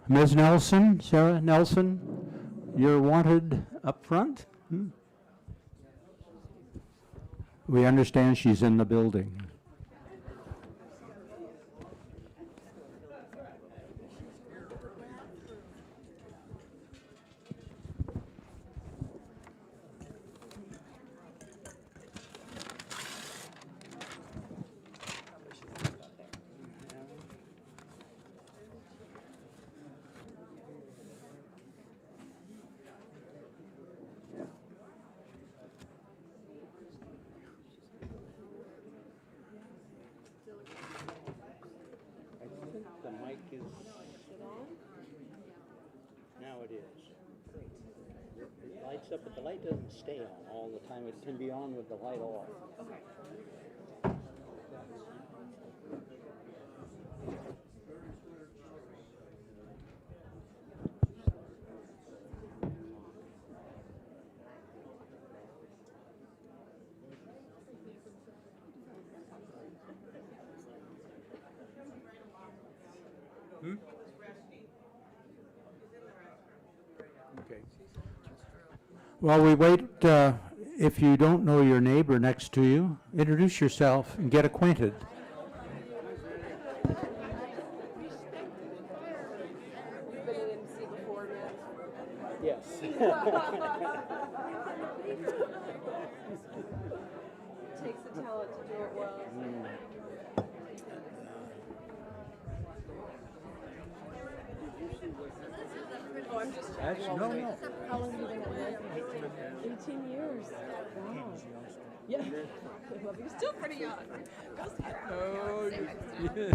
Ms. Nelson, Sarah Nelson, you're wanted up front? We understand she's in the building. I think the mic is. Now it is. It lights up, but the light doesn't stay on all the time. It can be on with the light off. Okay. While we wait, if you don't know your neighbor next to you, introduce yourself and get acquainted. You've been in MC before, man. Yes. Takes the talent to do it well. Oh, I'm just checking. No, no. How long have you been at Leslie? 18 years. Wow. Yeah. Well, you're still pretty young. No,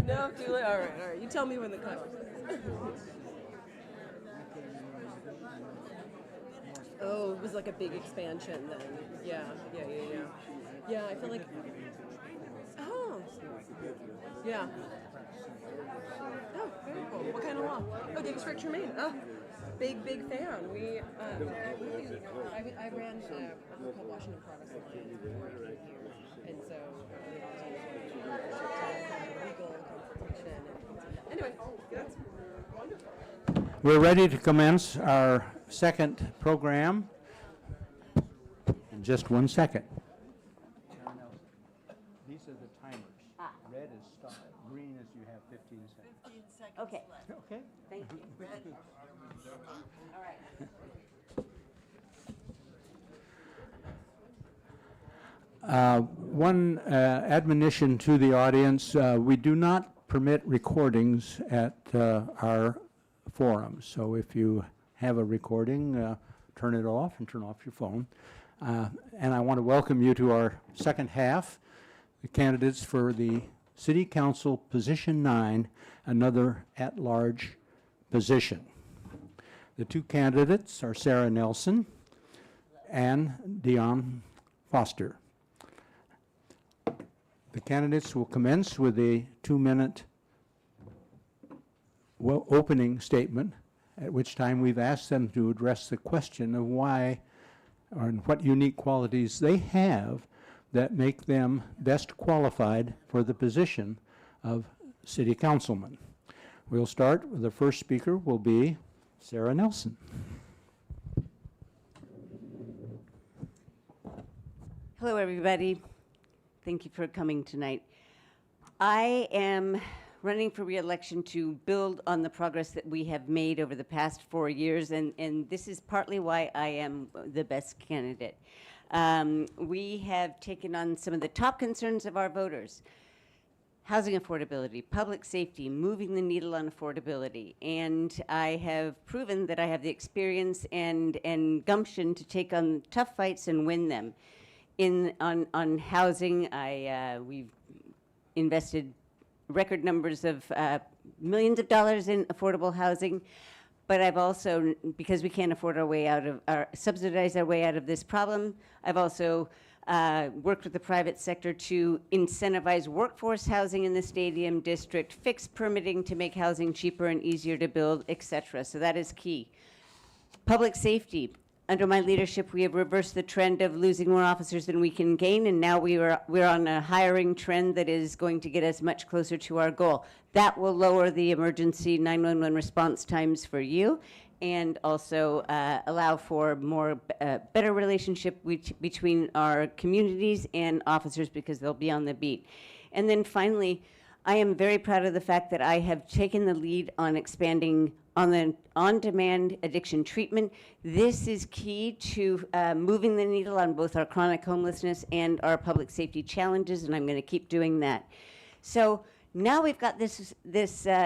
no, too late. All right. You tell me when the cut. Oh, it was like a big expansion then. Yeah. Yeah, I feel like. Oh. Yeah. Oh, very cool. What kind of law? Oh, Davis Rick Tremaine. Oh, big fan. We, I ran a group called Washington Progress Alliance before I came here, and so legal consultation. Anyway, that's wonderful. We're ready to commence our second program in just 1 second. These are the timers. Red is start. Green is you have 15 seconds. 15 seconds Okay. left. Okay. Thank you. Red. All right. One admonition to the audience, we do not permit recordings at our forums. So if you have a recording, turn it off and turn off your phone. And I want to welcome you to our second half, the candidates for the City Council Position 9, another at-large position. The two candidates are Sarah Nelson and Dion Foster. The candidates will commence with a 2-minute opening statement, at which time we've asked them to address the question of why or what unique qualities they have that make them best qualified for the position of city councilman. We'll start with the first speaker will be Sarah Nelson. Hello, everybody. Thank you for coming tonight. I am running for re-election to build on the progress that we have made over the past 4 years, and this is partly why I am the best candidate. We have taken on some of the top concerns of our voters: housing affordability, public safety, moving the needle on affordability, and I have proven that I have the experience and gumption to take on tough fights and win them. On housing, we've invested record numbers of millions of dollars in affordable housing, but I've also, because we can't afford our way out of, subsidize our way out of this problem, I've also worked with the private sector to incentivize workforce housing in the stadium district, fix permitting to make housing cheaper and easier to build, etc. So that is key. Public safety. under my leadership, we have reversed the trend of losing more officers than we can gain, and now we're on a hiring trend that is going to get us much closer to our goal. That will lower the emergency 911 response times for you, and also allow for more better relationship between our communities and officers because they'll be on the beat. And then finally, I am very proud of the fact that I have taken the lead on expanding on the on-demand addiction treatment. This is key to moving the needle on both our chronic homelessness and our public safety challenges, and I'm going to keep doing that. So now we've got this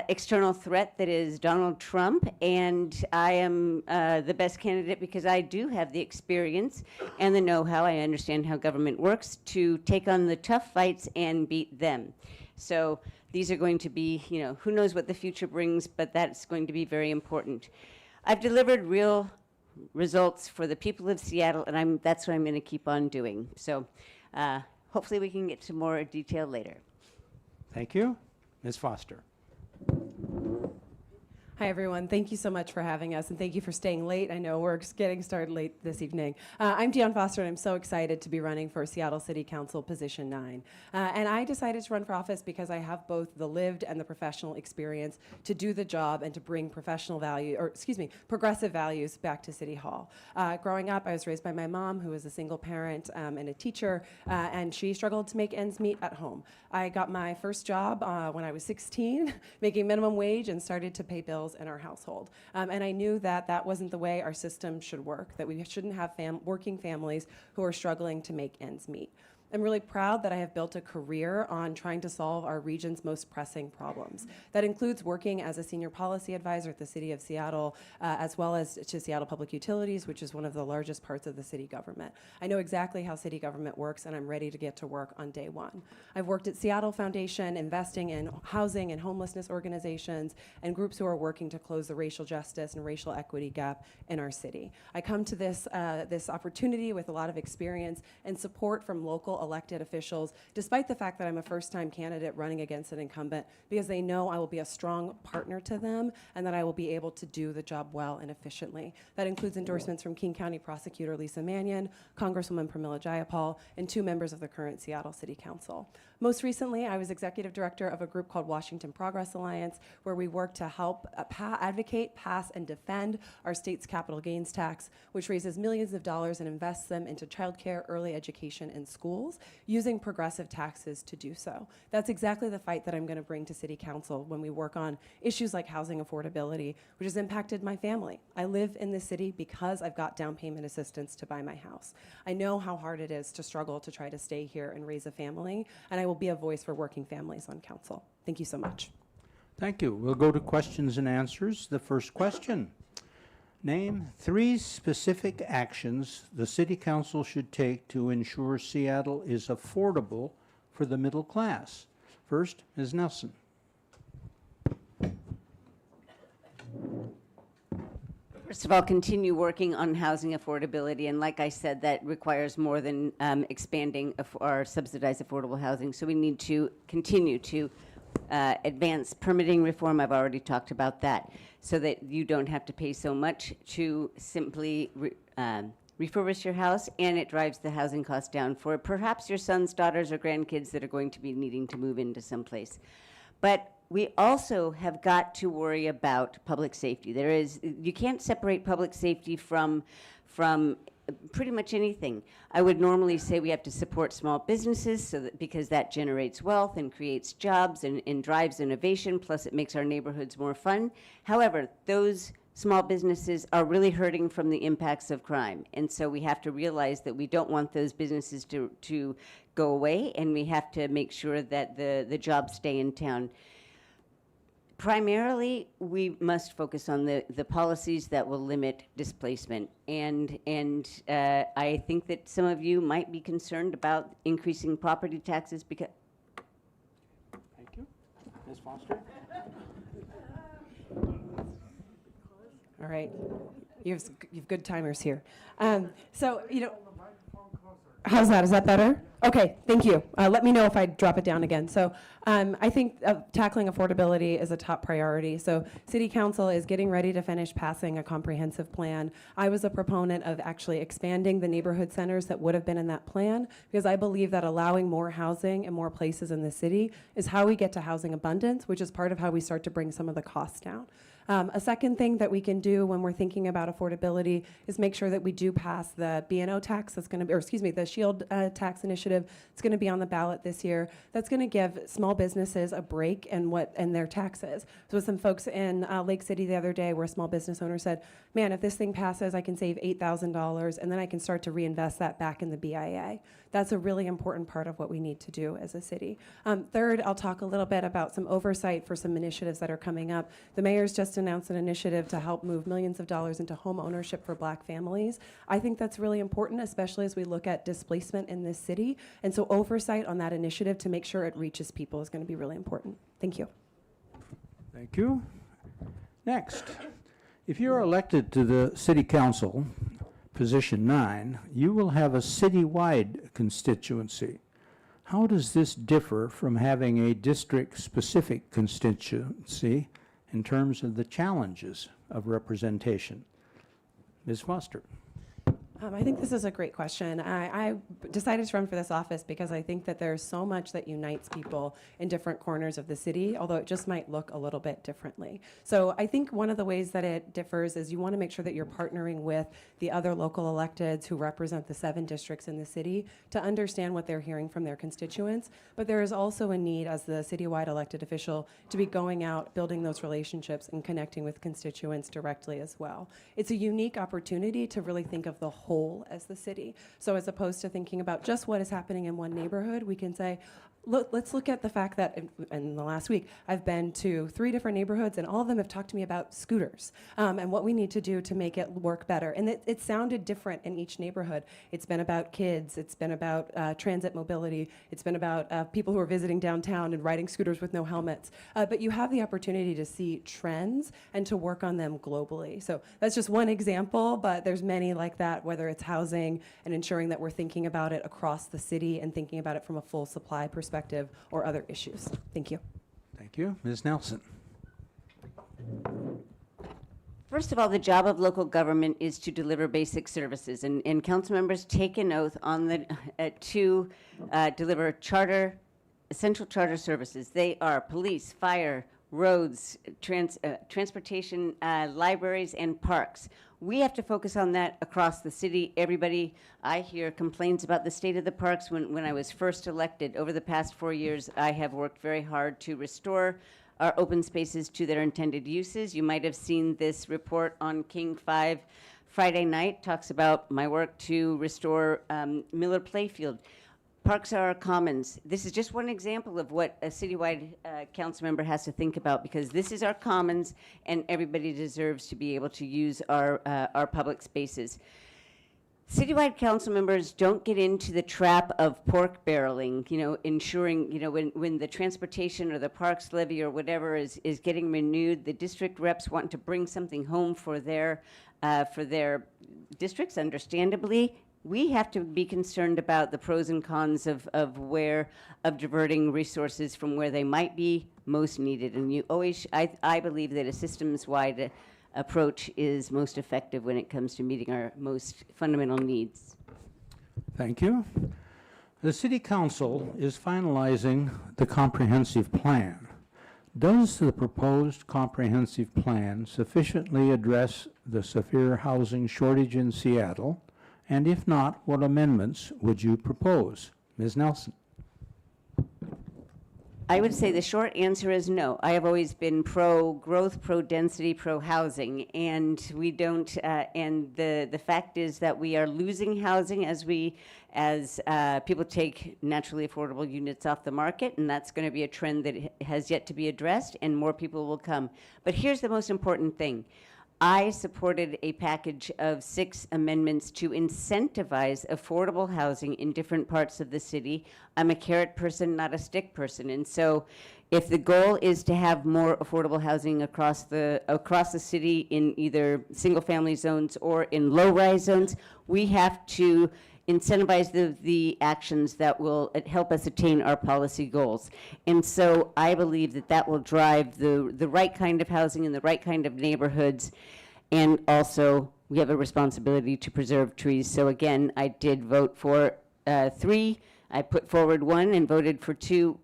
external threat that is Donald Trump, and I am the best candidate because I do have the experience and the know-how. I understand how government works to take on the tough fights and beat them. So these are going to be, who knows what the future brings, but that's going to be very important. I've delivered real results for the people of Seattle, and that's what I'm going to keep on doing. So hopefully we can get to more detail later. Thank you. Ms. Foster. Hi, everyone. Thank you so much for having us, and thank you for staying late. I know we're getting started late this evening. I'm Dionne Foster, and I'm so excited to be running for Seattle City Council Position 9. And I decided to run for office because I have both the lived and the professional experience to do the job and to bring progressive values back to City Hall. Growing up, I was raised by my mom, who was a single parent and a teacher, and she struggled to make ends meet at home. I got my first job when I was 16, making minimum wage, and started to pay bills in our household. And I knew that that wasn't the way our system should work, that we shouldn't have working families who are struggling to make ends meet. I'm really proud that I have built a career on trying to solve our region's most pressing problems. That includes working as a senior policy advisor at the City of Seattle, as well as to Seattle Public Utilities, which is one of the largest parts of the city government. I know exactly how city government works, and I'm ready to get to work on day one. I've worked at Seattle Foundation, investing in housing and homelessness organizations and groups who are working to close the racial justice and racial equity gap in our city. I come to this opportunity with a lot of experience and support from local elected officials, despite the fact that I'm a first-time candidate running against an incumbent, because they know I will be a strong partner to them and that I will be able to do the job well and efficiently. That includes endorsements from King County Prosecutor Lisa Mannion, Congresswoman Pramila Jayapal, and 2 members of the current Seattle City Council. Most recently, I was executive director of a group called Washington Progress Alliance, where we work to help advocate, pass, and defend our state's capital gains tax, which raises millions of dollars and invests them into childcare, early education, and schools, using progressive taxes to do so. That's exactly the fight that I'm going to bring to City Council when we work on issues like housing affordability, which has impacted my family. I live in this city because I've got down payment assistance to buy my house. I know how hard it is to struggle to try to stay here and raise a family, and I will be a voice for working families on council. Thank you so much. Thank you. We'll go to questions and answers. The first question. Name 3 specific actions the City Council should take to ensure Seattle is affordable for the middle class. First, Ms. Nelson. First of all, continue working on housing affordability, and like I said, that requires more than expanding our subsidized affordable housing. So we need to continue to advance permitting reform. I've already talked about that, so that you don't have to pay so much to simply refurbish your house, and it drives the housing cost down for perhaps your sons, daughters, or grandkids that are going to be needing to move into someplace. But we also have got to worry about public safety. You can't separate public safety from pretty much anything. I would normally say we have to support small businesses because that generates wealth and creates jobs and drives innovation, plus it makes our neighborhoods more fun. However, those small businesses are really hurting from the impacts of crime. And so we have to realize that we don't want those businesses to go away, and we have to make sure that the jobs stay in town. Primarily, we must focus on the policies that will limit displacement. And I think that some of you might be concerned about increasing property taxes because... Thank you. Ms. Foster. All right. You have good timers here. So, how's that? Is that better? Okay, thank you. Let me know if I drop it down again. So I think tackling affordability is a top priority. So City Council is getting ready to finish passing a comprehensive plan. I was a proponent of actually expanding the neighborhood centers that would have been in that plan because I believe that allowing more housing and more places in the city is how we get to housing abundance, which is part of how we start to bring some of the costs down. A second thing that we can do when we're thinking about affordability is make sure that we do pass the B&O tax that's going to be, or excuse me, the SHIELD tax initiative. It's going to be on the ballot this year. That's going to give small businesses a break in their taxes. So with some folks in Lake City the other day where a small business owner said, man, if this thing passes, I can save $8,000 and then I can start to reinvest that back in the BIA. That's a really important part of what we need to do as a city. Third, I'll talk a little bit about some oversight for some initiatives that are coming up. The mayor's just announced an initiative to help move millions of dollars into home ownership for Black families. I think that's really important, especially as we look at displacement in this city. And so oversight on that initiative to make sure it reaches people is going to be really important. Thank you. Thank you. Next, if you're elected to the City Council, position 9, you will have a citywide constituency. How does this differ from having a district-specific constituency in terms of the challenges of representation? Ms. Foster. I think this is a great question. I decided to run for this office because I think that there's so much that unites people in different corners of the city, although it just might look a little bit differently. So I think one of the ways that it differs is you want to make sure that you're partnering with the other local electeds who represent the 7 districts in the city to understand what they're hearing from their constituents. But there is also a need as the citywide elected official to be going out, building those relationships and connecting with constituents directly as well. It's a unique opportunity to really think of the whole as the city. So as opposed to thinking about just what is happening in one neighborhood, we can say, let's look at the fact that in the last week, I've been to 3 different neighborhoods and all of them have talked to me about scooters and what we need to do to make it work better. And it sounded different in each neighborhood. It's been about kids. It's been about transit mobility. It's been about people who are visiting downtown and riding scooters with no helmets. But you have the opportunity to see trends and to work on them globally. So that's just one example, but there's many like that, whether it's housing and ensuring that we're thinking about it across the city and thinking about it from a full supply perspective or other issues. Thank you. Thank you. Ms. Nelson. First of all, the job of local government is to deliver basic services, and council members take an oath on the to deliver essential charter services. They are police, fire, roads, transportation, libraries, and parks. We have to focus on that across the city. Everybody, I hear complaints about the state of the parks. When I was first elected, over the past 4 years, I have worked very hard to restore our open spaces to their intended uses. You might have seen this report on King 5 Friday night, talks about my work to restore Miller Playfield. Parks are our commons. This is just one example of what a citywide council member has to think about, because this is our commons and everybody deserves to be able to use our public spaces. Citywide council members don't get into the trap of pork barreling, ensuring, when the transportation or the parks levy or whatever is getting renewed, the district reps want to bring something home for their districts, understandably. We have to be concerned about the pros and cons of diverting resources from where they might be most needed. And I believe that a systems-wide approach is most effective when it comes to meeting our most fundamental needs. Thank you. The City Council is finalizing the comprehensive plan. Does the proposed comprehensive plan sufficiently address the severe housing shortage in Seattle? And if not, what amendments would you propose? Ms. Nelson. I would say the short answer is no. I have always been pro-growth, pro-density, pro-housing, and we don't. And the fact is that we are losing housing as people take naturally affordable units off the market, and that's going to be a trend that has yet to be addressed, and more people will come. But here's the most important thing. I supported a package of 6 amendments to incentivize affordable housing in different parts of the city. I'm a carrot person, not a stick person. And so if the goal is to have more affordable housing across the city in either single family zones or in low-rise zones, we have to incentivize the actions that will help us attain our policy goals. And so I believe that that will drive the right kind of housing in the right kind of neighborhoods. And also, we have a responsibility to preserve trees. So again, I did vote for 3. I put forward 1 and voted for 2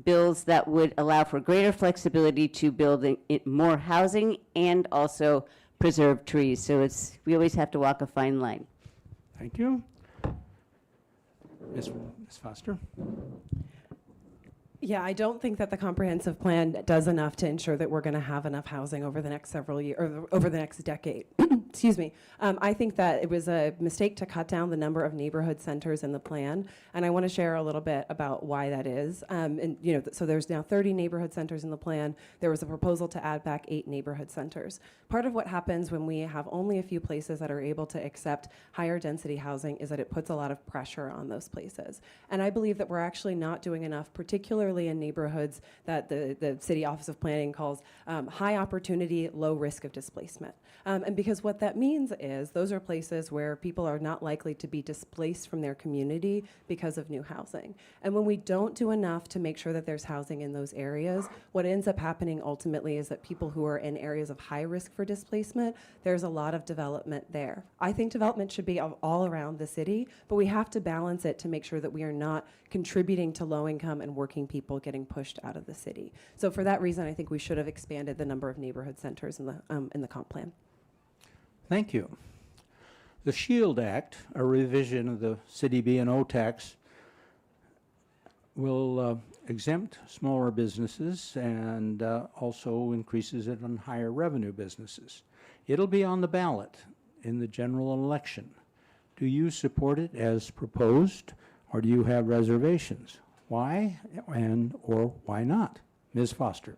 bills that would allow for greater flexibility to build more housing and also preserve trees. So we always have to walk a fine line. Thank you. Ms. Foster? Yeah, I don't think that the comprehensive plan does enough to ensure that we're going to have enough housing over the next several years, or over the next decade. Excuse me. I think that it was a mistake to cut down the number of neighborhood centers in the plan, and I want to share a little bit about why that is. And so there's now 30 neighborhood centers in the plan. There was a proposal to add back 8 neighborhood centers. Part of what happens when we have only a few places that are able to accept higher density housing is that it puts a lot of pressure on those places. And I believe that we're actually not doing enough, particularly in neighborhoods that the City Office of Planning calls high opportunity, low risk of displacement. And because what that means is those are places where people are not likely to be displaced from their community because of new housing. And when we don't do enough to make sure that there's housing in those areas, what ends up happening ultimately is that people who are in areas of high risk for displacement, there's a lot of development there. I think development should be all around the city, but we have to balance it to make sure that we are not contributing to low income and working people getting pushed out of the city. So for that reason, I think we should have expanded the number of neighborhood centers in the comp plan. Thank you. The SHIELD Act, a revision of the city B&O tax, will exempt smaller businesses and also increases it on higher revenue businesses. It'll be on the ballot in the general election. Do you support it as proposed, or do you have reservations? Why or why not? Ms. Foster.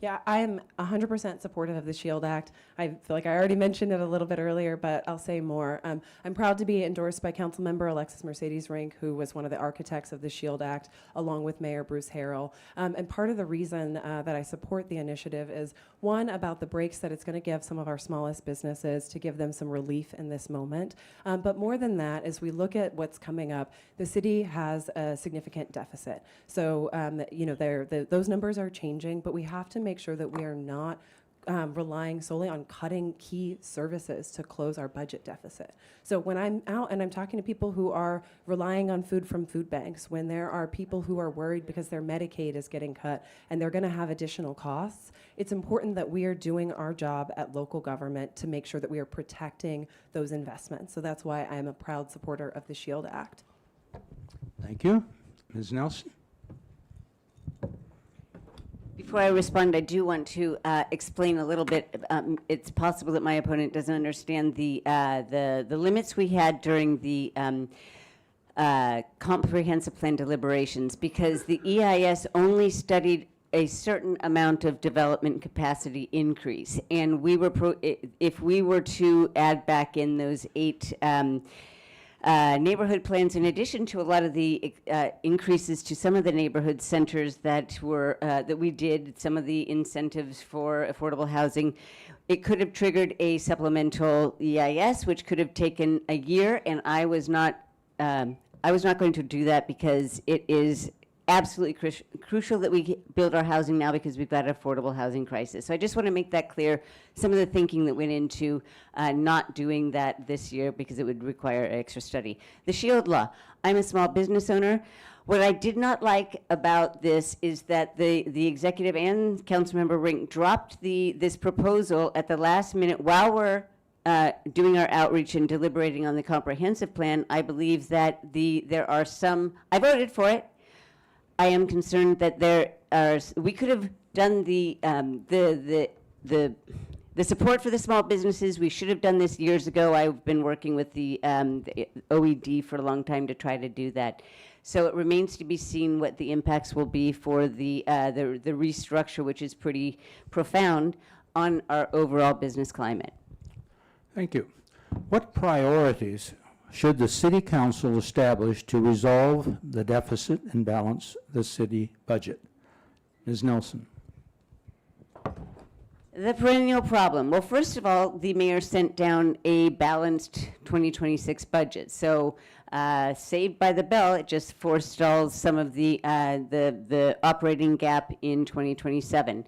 Yeah, I am 100% supportive of the SHIELD Act. I feel like I already mentioned it a little bit earlier, but I'll say more. I'm proud to be endorsed by Councilmember Alexis Mercedes Rink, who was one of the architects of the SHIELD Act, along with Mayor Bruce Harrell. And part of the reason that I support the initiative is, one, about the breaks that it's going to give some of our smallest businesses to give them some relief in this moment. But more than that, as we look at what's coming up, the city has a significant deficit. So, those numbers are changing, but we have to make sure that we are not relying solely on cutting key services to close our budget deficit. So when I'm out and I'm talking to people who are relying on food from food banks, when there are people who are worried because their Medicaid is getting cut and they're going to have additional costs, it's important that we are doing our job at local government to make sure that we are protecting those investments. So that's why I'm a proud supporter of the SHIELD Act. Thank you. Ms. Nelson? Before I respond, I do want to explain a little bit. It's possible that my opponent doesn't understand the limits we had during the comprehensive plan deliberations, because the EIS only studied a certain amount of development capacity increase, and we were if we were to add back in those 8 neighborhood plans, in addition to a lot of the increases to some of the neighborhood centers that were that we did, some of the incentives for affordable housing, it could have triggered a supplemental EIS, which could have taken a year, and I was not going to do that, because it is absolutely crucial that we build our housing now, because we've got an affordable housing crisis. So I just want to make that clear, some of the thinking that went into not doing that this year, because it would require extra study. The SHIELD law. I'm a small business owner. What I did not like about this is that the executive and Councilmember Rink dropped this proposal at the last minute while we're doing our outreach and deliberating on the comprehensive plan. I believe that there are some, I voted for it. I am concerned that we could have done the support for the small businesses. We should have done this years ago. I've been working with the OED for a long time to try to do that. So it remains to be seen what the impacts will be for the restructure, which is pretty profound, on our overall business climate. Thank you. What priorities should the City Council establish to resolve the deficit and balance the city budget? Ms. Nelson. The perennial problem. Well, first of all, the mayor sent down a balanced 2026 budget. So, saved by the bell, it just forestalls some of the operating gap in 2027.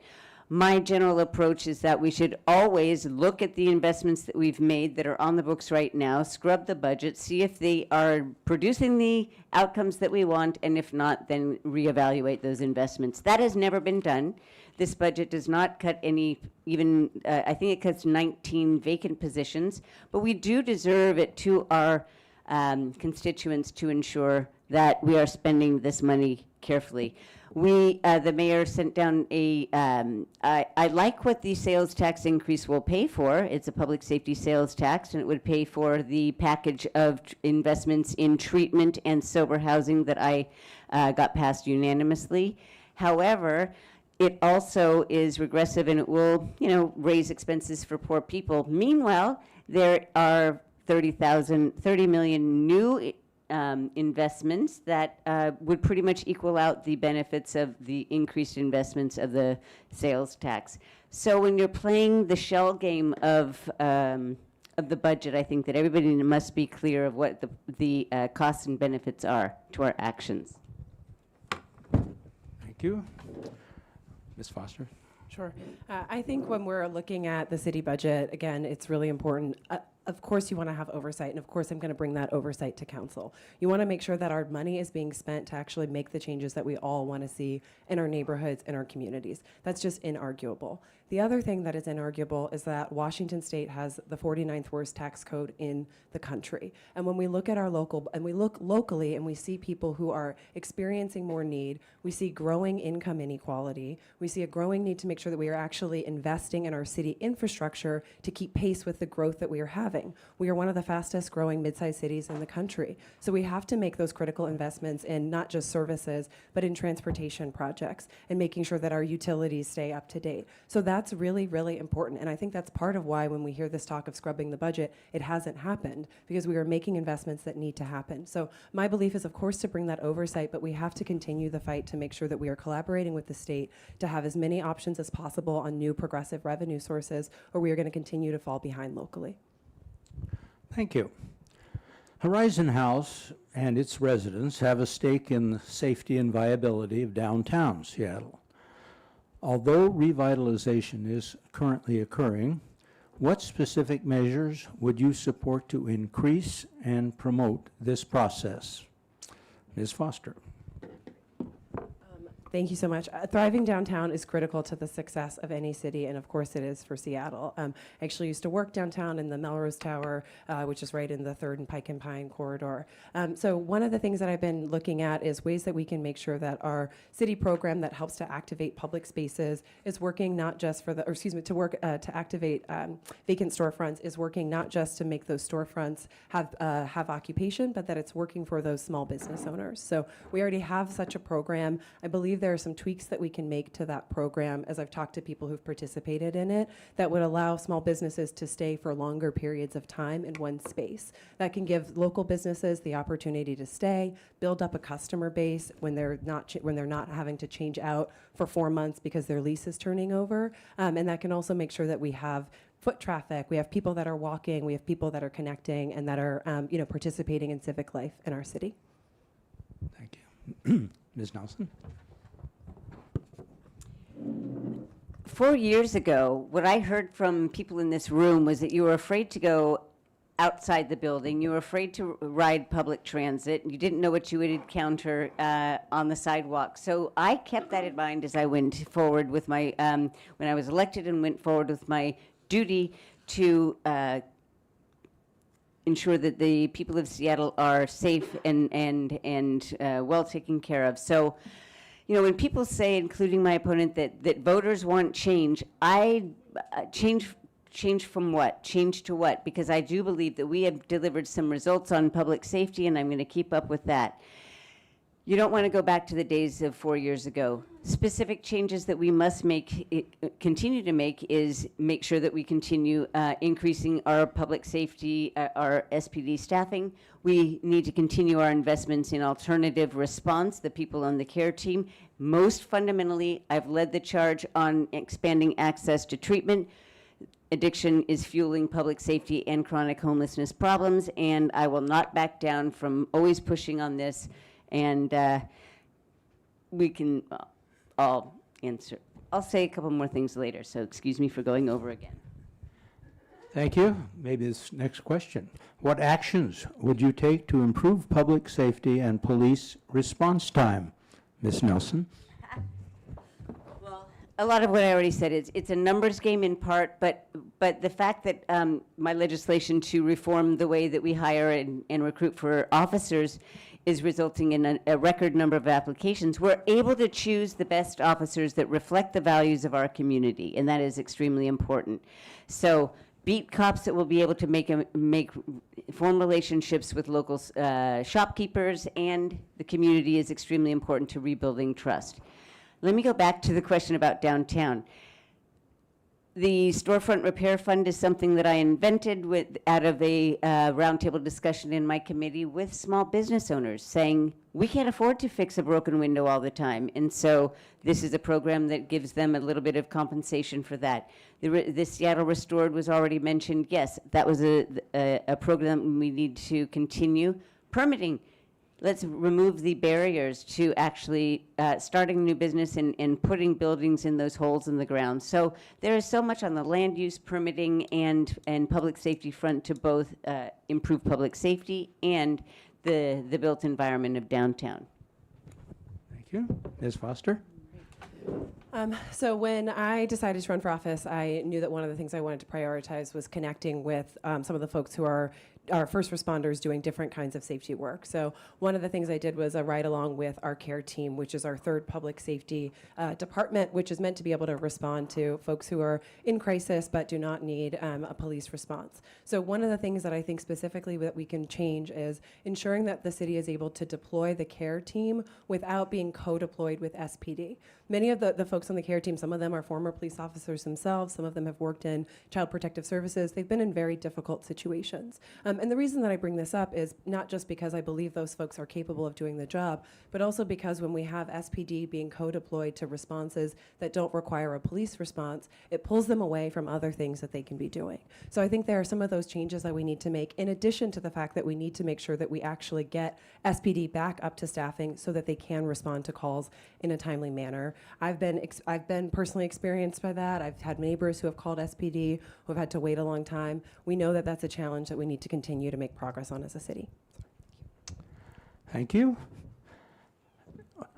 My general approach is that we should always look at the investments that we've made that are on the books right now, scrub the budget, see if they are producing the outcomes that we want, and if not, then reevaluate those investments. That has never been done. This budget does not cut any, even, I think it cuts 19 vacant positions, but we do deserve it to our constituents to ensure that we are spending this money carefully. The mayor sent down I like what the sales tax increase will pay for. It's a public safety sales tax, and it would pay for the package of investments in treatment and sober housing that I got passed unanimously. However, it also is regressive, and it will, raise expenses for poor people. Meanwhile, there are 30 million new investments that would pretty much equal out the benefits of the increased investments of the sales tax. So when you're playing the shell game of the budget, I think that everybody must be clear of what the costs and benefits are to our actions. Thank you. Ms. Foster? Sure. I think when we're looking at the city budget, again, it's really important. Of course, you want to have oversight, and of course, I'm going to bring that oversight to council. You want to make sure that our money is being spent to actually make the changes that we all want to see in our neighborhoods and our communities. That's just inarguable. The other thing that is inarguable is that Washington State has the 49th worst tax code in the country. And when we look at our look locally and we see people who are experiencing more need, we see growing income inequality, we see a growing need to make sure that we are actually investing in our city infrastructure to keep pace with the growth that we are having. We are one of the fastest growing mid-sized cities in the country. So we have to make those critical investments in not just services, but in transportation projects and making sure that our utilities stay up to date. So that's really, really important. And I think that's part of why when we hear this talk of scrubbing the budget, it hasn't happened, because we are making investments that need to happen. So my belief is, of course, to bring that oversight, but we have to continue the fight to make sure that we are collaborating with the state to have as many options as possible on new progressive revenue sources, or we are going to continue to fall behind locally. Thank you. Horizon House and its residents have a stake in the safety and viability of downtown Seattle. Although revitalization is currently occurring, what specific measures would you support to increase and promote this process? Ms. Foster. Thank you so much. Thriving downtown is critical to the success of any city, and of course it is for Seattle. I actually used to work downtown in the Melrose Tower, which is right in the 3rd and Pike and Pine corridor. So one of the things that I've been looking at is ways that we can make sure that our city program that helps to activate public spaces is working not just for to activate vacant storefronts is working not just to make those storefronts have occupation, but that it's working for those small business owners. So we already have such a program. I believe there are some tweaks that we can make to that program, as I've talked to people who've participated in it, that would allow small businesses to stay for longer periods of time in one space. That can give local businesses the opportunity to stay, build up a customer base when they're not having to change out for 4 months because their lease is turning over, and that can also make sure that we have foot traffic, we have people that are walking, we have people that are connecting, and that are participating in civic life in our city. Thank you. Ms. Nelson? 4 years ago, what I heard from people in this room was that you were afraid to go outside the building. You were afraid to ride public transit. You didn't know what you would encounter on the sidewalk. So I kept that in mind as I went forward with my, when I was elected and went forward with my duty to ensure that the people of Seattle are safe and well taken care of. So, when people say, including my opponent, that voters want change, change from what? Change to what? Because I do believe that we have delivered some results on public safety, and I'm going to keep up with that. You don't want to go back to the days of 4 years ago. Specific changes that we must continue to make is make sure that we continue increasing our public safety, our SPD staffing. We need to continue our investments in alternative response, the people on the care team. Most fundamentally, I've led the charge on expanding access to treatment. Addiction is fueling public safety and chronic homelessness problems, and I will not back down from always pushing on this. And we can all answer. I'll say a couple more things later, so excuse me for going over again. Thank you. Maybe this next question. What actions would you take to improve public safety and police response time? Ms. Nelson? Well, a lot of what I already said is it's a numbers game in part, but the fact that my legislation to reform the way that we hire and recruit for officers is resulting in a record number of applications. We're able to choose the best officers that reflect the values of our community, and that is extremely important. So beat cops that will be able to form relationships with local shopkeepers and the community is extremely important to rebuilding trust. Let me go back to the question about downtown. The storefront repair fund is something that I invented out of a roundtable discussion in my committee with small business owners saying, we can't afford to fix a broken window all the time. And so this is a program that gives them a little bit of compensation for that. The Seattle Restored was already mentioned. Yes, that was a program we need to continue. Permitting. Let's remove the barriers to actually starting a new business and putting buildings in those holes in the ground. So there is so much on the land use permitting and public safety front to both improve public safety and the built environment of downtown. Thank you. Ms. Foster? So when I decided to run for office, I knew that one of the things I wanted to prioritize was connecting with some of the folks who are our first responders doing different kinds of safety work. So one of the things I did was a ride along with our care team, which is our third public safety department, which is meant to be able to respond to folks who are in crisis but do not need a police response. So one of the things that I think specifically that we can change is ensuring that the city is able to deploy the care team without being co-deployed with SPD. Many of the folks on the care team, some of them are former police officers themselves, some of them have worked in child protective services. They've been in very difficult situations. And the reason that I bring this up is not just because I believe those folks are capable of doing the job, but also because when we have SPD being co-deployed to responses that don't require a police response, it pulls them away from other things that they can be doing. So I think there are some of those changes that we need to make, in addition to the fact that we need to make sure that we actually get SPD back up to staffing so that they can respond to calls in a timely manner. I've been personally experienced by that. I've had neighbors who have called SPD who have had to wait a long time. We know that that's a challenge that we need to continue to make progress on as a city. Thank you.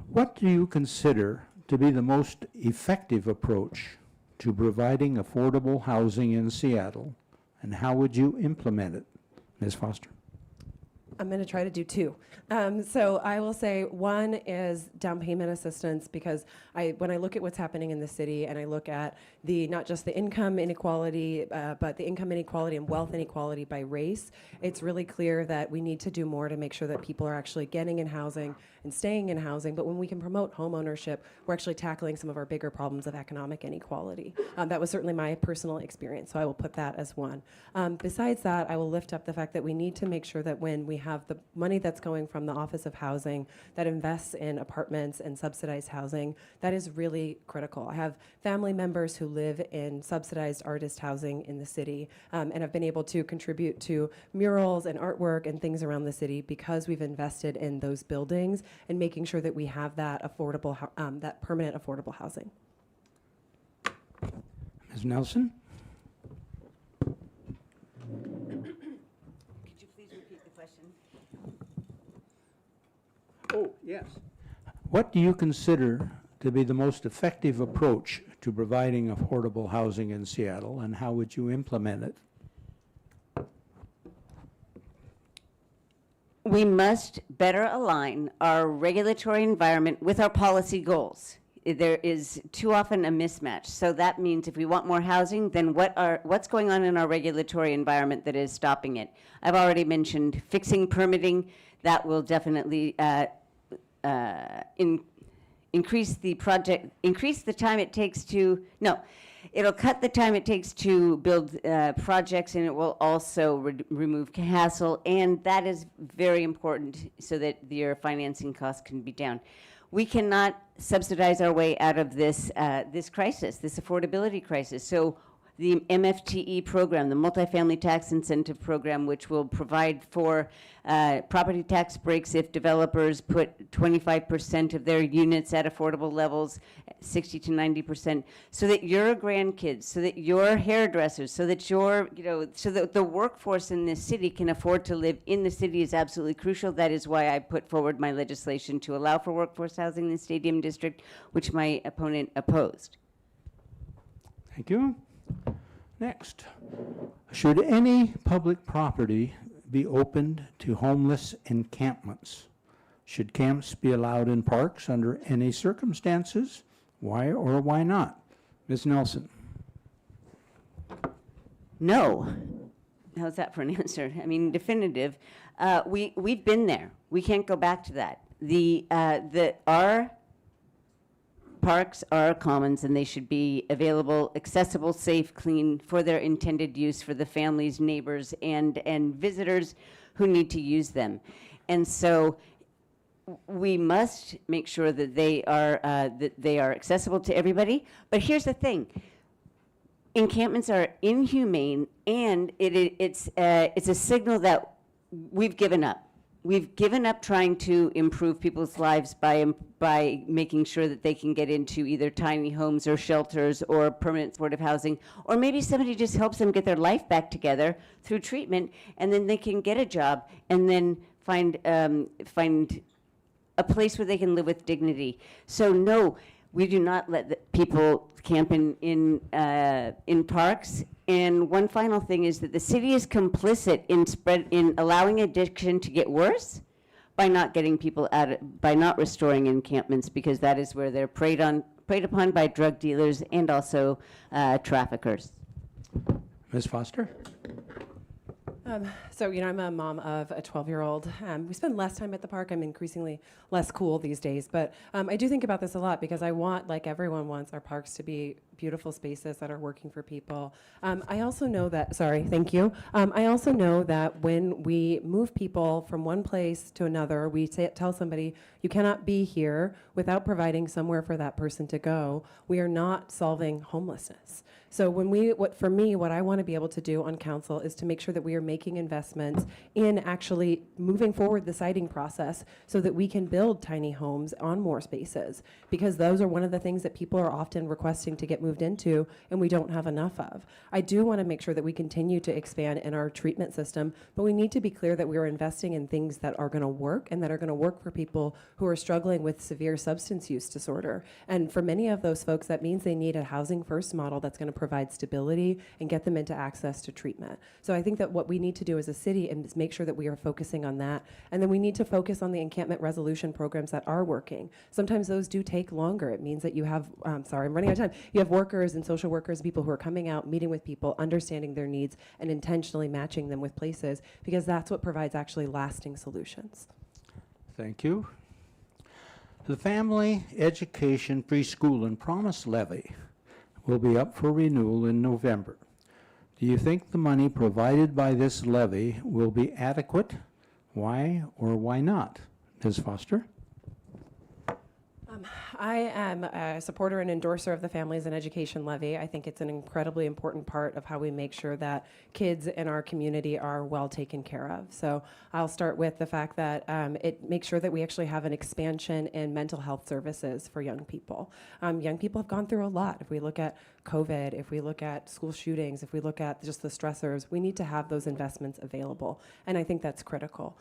What do you consider to be the most effective approach to providing affordable housing in Seattle, and how would you implement it? Ms. Foster? I'm going to try to do two. So I will say one is down payment assistance, because when I look at what's happening in the city and I look at not just the income inequality, but the income inequality and wealth inequality by race, it's really clear that we need to do more to make sure that people are actually getting in housing and staying in housing. But when we can promote home ownership, we're actually tackling some of our bigger problems of economic inequality. That was certainly my personal experience, so I will put that as one. Besides that, I will lift up the fact that we need to make sure that when we have the money that's going from the Office of Housing that invests in apartments and subsidized housing, that is really critical. I have family members who live in subsidized artist housing in the city and have been able to contribute to murals and artwork and things around the city because we've invested in those buildings and making sure that we have that affordable, that permanent affordable housing. Ms. Nelson? Could you please repeat the question? Oh, yes. What do you consider to be the most effective approach to providing affordable housing in Seattle, and how would you implement it? We must better align our regulatory environment with our policy goals. There is too often a mismatch. So that means if we want more housing, then what's going on in our regulatory environment that is stopping it? I've already mentioned fixing permitting. That will definitely increase the time it takes to, no, it'll cut the time it takes to build projects, and it will also remove hassle, and that is very important so that your financing costs can be down. We cannot subsidize our way out of this crisis, this affordability crisis. So the MFTE program, the Multifamily Tax Incentive Program, which will provide for property tax breaks if developers put 25% of their units at affordable levels, 60 to 90%, so that your grandkids, so that your hairdressers, so that so that the workforce in this city can afford to live in the city is absolutely crucial. That is why I put forward my legislation to allow for workforce housing in the Stadium District, which my opponent opposed. Thank you. Next, should any public property be opened to homeless encampments? Should camps be allowed in parks under any circumstances? Why or why not? Ms. Nelson. No. How's that for an answer? I mean, definitive. We've been there. We can't go back to that. Our parks are commons, and they should be available, accessible, safe, clean, for their intended use for the families, neighbors, and visitors who need to use them. And so we must make sure that they are accessible to everybody. But here's the thing: encampments are inhumane, and it's a signal that we've given up. We've given up trying to improve people's lives by making sure that they can get into either tiny homes or shelters or permanent supportive housing, or maybe somebody just helps them get their life back together through treatment, and then they can get a job and then find a place where they can live with dignity. So no, we do not let people camp in parks. And one final thing is that the city is complicit in allowing addiction to get worse by not getting people by not restoring encampments, because that is where they're preyed upon by drug dealers and also traffickers. Ms. Foster? So, I'm a mom of a 12-year-old. We spend less time at the park. I'm increasingly less cool these days. But I do think about this a lot because I want, like everyone wants, our parks to be beautiful spaces that are working for people. I also know that, thank you. I also know that when we move people from one place to another, we tell somebody, you cannot be here without providing somewhere for that person to go. We are not solving homelessness. So what I want to be able to do on council is to make sure that we are making investments in actually moving forward the siting process so that we can build tiny homes on more spaces, because those are one of the things that people are often requesting to get moved into and we don't have enough of. I do want to make sure that we continue to expand in our treatment system, but we need to be clear that we are investing in things that are going to work and that are going to work for people who are struggling with severe substance use disorder. And for many of those folks, that means they need a housing first model that's going to provide stability and get them into access to treatment. So I think that what we need to do as a city is make sure that we are focusing on that. And then we need to focus on the encampment resolution programs that are working. Sometimes those do take longer. It means that you have, I'm running out of time. You have workers and social workers, people who are coming out, meeting with people, understanding their needs, and intentionally matching them with places, because that's what provides actually lasting solutions. Thank you. The Family Education Preschool and Promise Levy will be up for renewal in November. Do you think the money provided by this levy will be adequate? Why or why not? Ms. Foster? I am a supporter and endorser of the Families and Education Levy. I think it's an incredibly important part of how we make sure that kids in our community are well taken care of. So I'll start with the fact that it makes sure that we actually have an expansion in mental health services for young people. Young people have gone through a lot. If we look at COVID, if we look at school shootings, if we look at just the stressors, we need to have those investments available. And I think that's critical.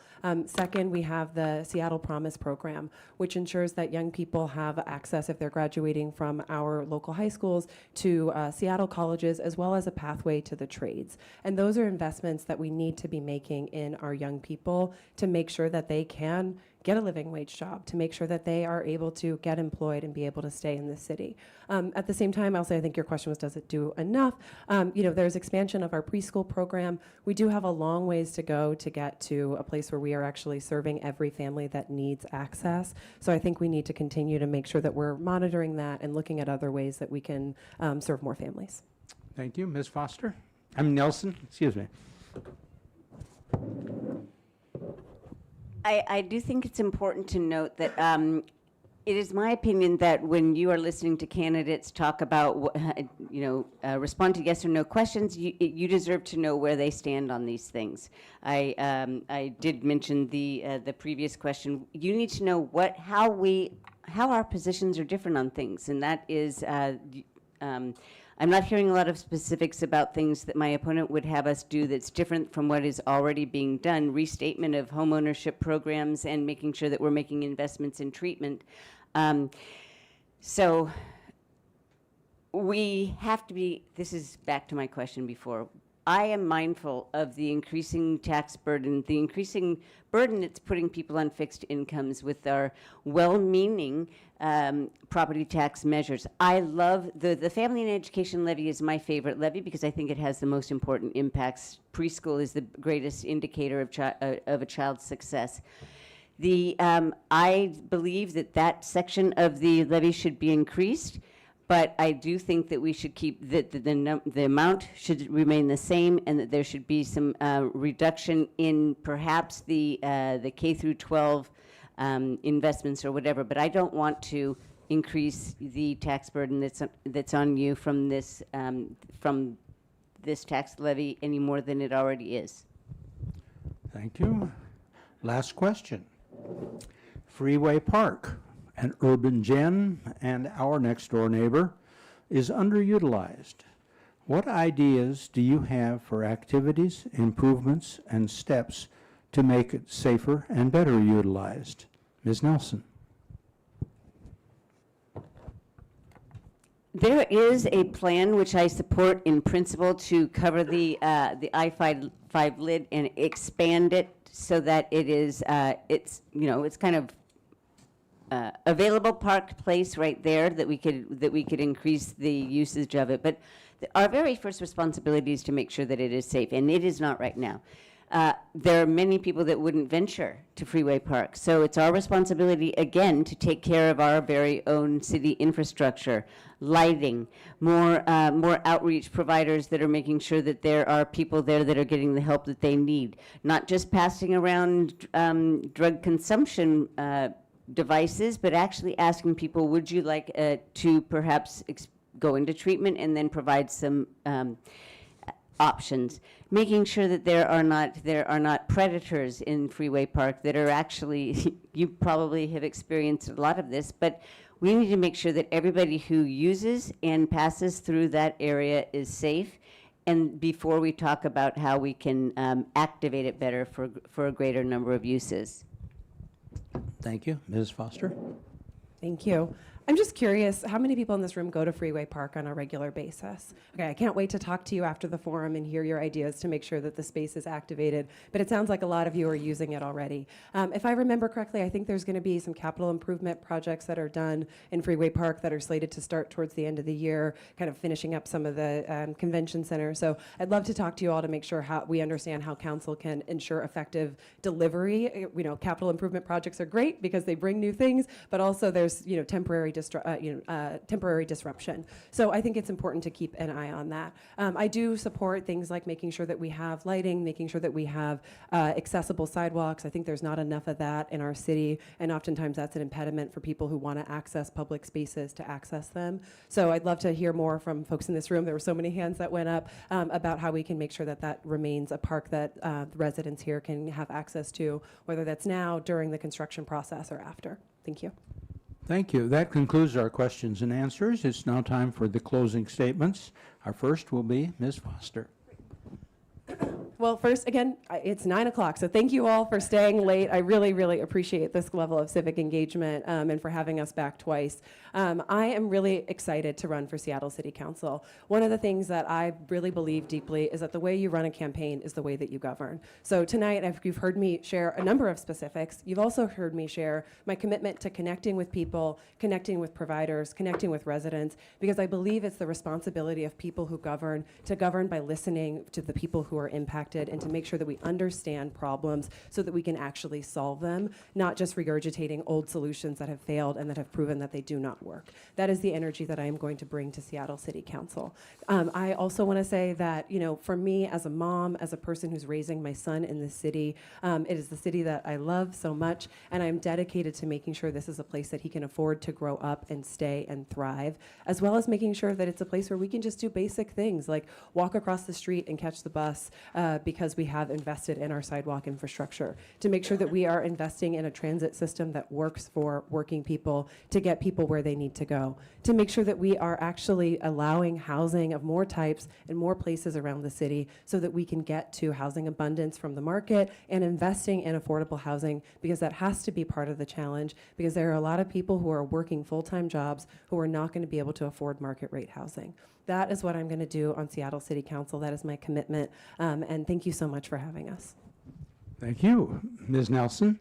Second, we have the Seattle Promise program, which ensures that young people have access, if they're graduating from our local high schools, to Seattle colleges, as well as a pathway to the trades. And those are investments that we need to be making in our young people to make sure that they can get a living wage job, to make sure that they are able to get employed and be able to stay in the city. At the same time, I'll say I think your question was, does it do enough? There's expansion of our preschool program. We do have a long ways to go to get to a place where we are actually serving every family that needs access. So I think we need to continue to make sure that we're monitoring that and looking at other ways that we can serve more families. Thank you. Ms. Foster? I'm Nelson, excuse me. I do think it's important to note that it is my opinion that when you are listening to candidates talk about, respond to yes or no questions, you deserve to know where they stand on these things. I did mention the previous question. You need to know how our positions are different on things, and that is. I'm not hearing a lot of specifics about things that my opponent would have us do that's different from what is already being done, restatement of home ownership programs and making sure that we're making investments in treatment. So we have to be, this is back to my question before, I am mindful of the increasing tax burden, the increasing burden it's putting people on fixed incomes with our well-meaning property tax measures. I love the Family and Education Levy is my favorite levy because I think it has the most important impacts. Preschool is the greatest indicator of a child's success. I believe that section of the levy should be increased. But I do think that we should keep the amount should remain the same, and that there should be some reduction in perhaps the K through 12 investments or whatever. But I don't want to increase the tax burden that's on you from this tax levy any more than it already is. Thank you. Last question. Freeway Park, an urban gem and our next door neighbor, is underutilized. What ideas do you have for activities, improvements, and steps to make it safer and better utilized? Ms. Nelson. There is a plan which I support in principle to cover the I-5 lid and expand it so that it is it's kind of available parked place right there that we could increase the usage of it. But our very first responsibility is to make sure that it is safe, and it is not right now. There are many people that wouldn't venture to Freeway Park, so it's our responsibility again to take care of our very own city infrastructure, lighting, more outreach providers that are making sure that there are people there that are getting the help that they need, not just passing around drug consumption devices, but actually asking people, would you like to perhaps go into treatment and then provide some options, making sure that there are not predators in Freeway Park that are actually, you probably have experienced a lot of this, but we need to make sure that everybody who uses and passes through that area is safe, and before we talk about how we can activate it better for a greater number of uses. Thank you. Ms. Foster? Thank you. I'm just curious, how many people in this room go to Freeway Park on a regular basis? Okay, I can't wait to talk to you after the forum and hear your ideas to make sure that the space is activated, but it sounds like a lot of you are using it already. If I remember correctly, I think there's going to be some capital improvement projects that are done in Freeway Park that are slated to start towards the end of the year, kind of finishing up some of the convention center. So I'd love to talk to you all to make sure how we understand how council can ensure effective delivery. Capital improvement projects are great because they bring new things, but also there's temporary disruption. So I think it's important to keep an eye on that. I do support things like making sure that we have lighting, making sure that we have accessible sidewalks. I think there's not enough of that in our city, and oftentimes that's an impediment for people who want to access public spaces to access them. So I'd love to hear more from folks in this room. There were so many hands that went up about how we can make sure that that remains a park that the residents here can have access to, whether that's now, during the construction process, or after. Thank you. Thank you. That concludes our questions and answers. It's now time for the closing statements. Our first will be Ms. Foster. Well, first, again, it's 9 o'clock, so thank you all for staying late. I really, really appreciate this level of civic engagement and for having us back twice. I am really excited to run for Seattle City Council. One of the things that I really believe deeply is that the way you run a campaign is the way that you govern. So tonight, you've heard me share a number of specifics. You've also heard me share my commitment to connecting with people, connecting with providers, connecting with residents, because I believe it's the responsibility of people who govern to govern by listening to the people who are impacted and to make sure that we understand problems so that we can actually solve them, not just regurgitating old solutions that have failed and that have proven that they do not work. That is the energy that I am going to bring to Seattle City Council. I also want to say that, you know, for me as a mom, as a person who's raising my son in this city, it is the city that I love so much, and I'm dedicated to making sure this is a place that he can afford to grow up and stay and thrive, as well as making sure that it's a place where we can just do basic things like walk across the street and catch the bus, because we have invested in our sidewalk infrastructure, to make sure that we are investing in a transit system that works for working people to get people where they need to go, to make sure that we are actually allowing housing of more types in more places around the city so that we can get to housing abundance from the market and investing in affordable housing, because that has to be part of the challenge, because there are a lot of people who are working full-time jobs who are not going to be able to afford market rate housing. That is what I'm going to do on Seattle City Council. That is my commitment. And thank you so much for having us. Thank you. Ms. Nelson?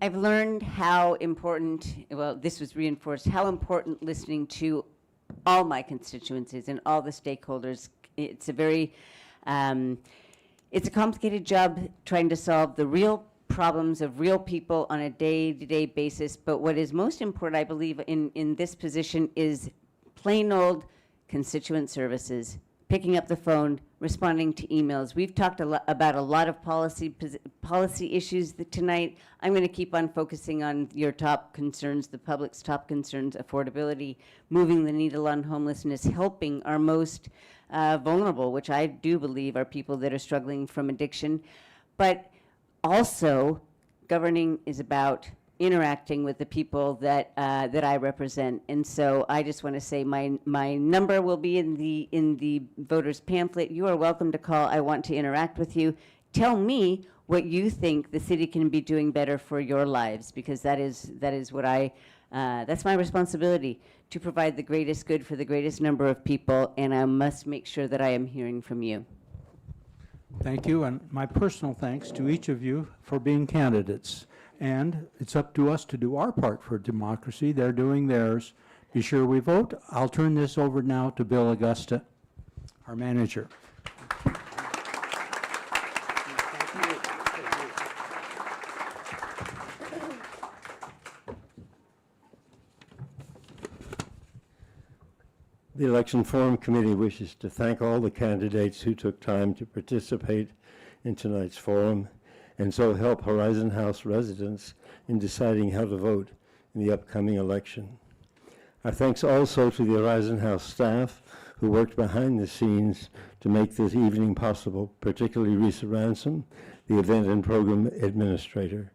I've learned how important, well, this was reinforced, how important listening to all my constituencies and all the stakeholders. It's a very, it's a complicated job trying to solve the real problems of real people on a day-to-day basis. But what is most important, I believe, in this position is plain old constituent services, picking up the phone, responding to emails. We've talked about a lot of policy issues tonight. I'm going to keep on focusing on your top concerns, the public's top concerns: affordability, moving the needle on homelessness, helping our most vulnerable, which I do believe are people that are struggling from addiction. But also, governing is about interacting with the people that that I represent, and so I just want to say my number will be in the voters pamphlet. You are welcome to call. I want to interact with you. Tell me what you think the city can be doing better for your lives, because that is what that's my responsibility, to provide the greatest good for the greatest number of people, and I must make sure that I am hearing from you. Thank you, and my personal thanks to each of you for being candidates. And it's up to us to do our part for democracy. They're doing theirs. Be sure we vote. I'll turn this over now to Bill Agosta, our manager. The Election Forum Committee wishes to thank all the candidates who took time to participate in tonight's forum and so help Horizon House residents in deciding how to vote in the upcoming election. Our thanks also to the Horizon House staff who worked behind the scenes to make this evening possible, particularly Risa Ransom, the event and program administrator,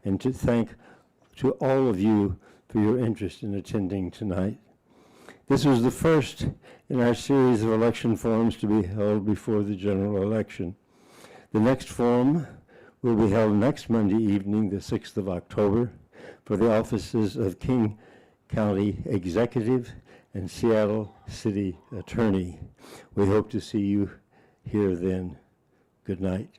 and to thank to all of you for your interest in attending tonight. This was the first in our series of election forums to be held before the general election. The next forum will be held next Monday evening, the 6th of October, for the offices of King County Executive and Seattle City Attorney. We hope to see you here then. Good night.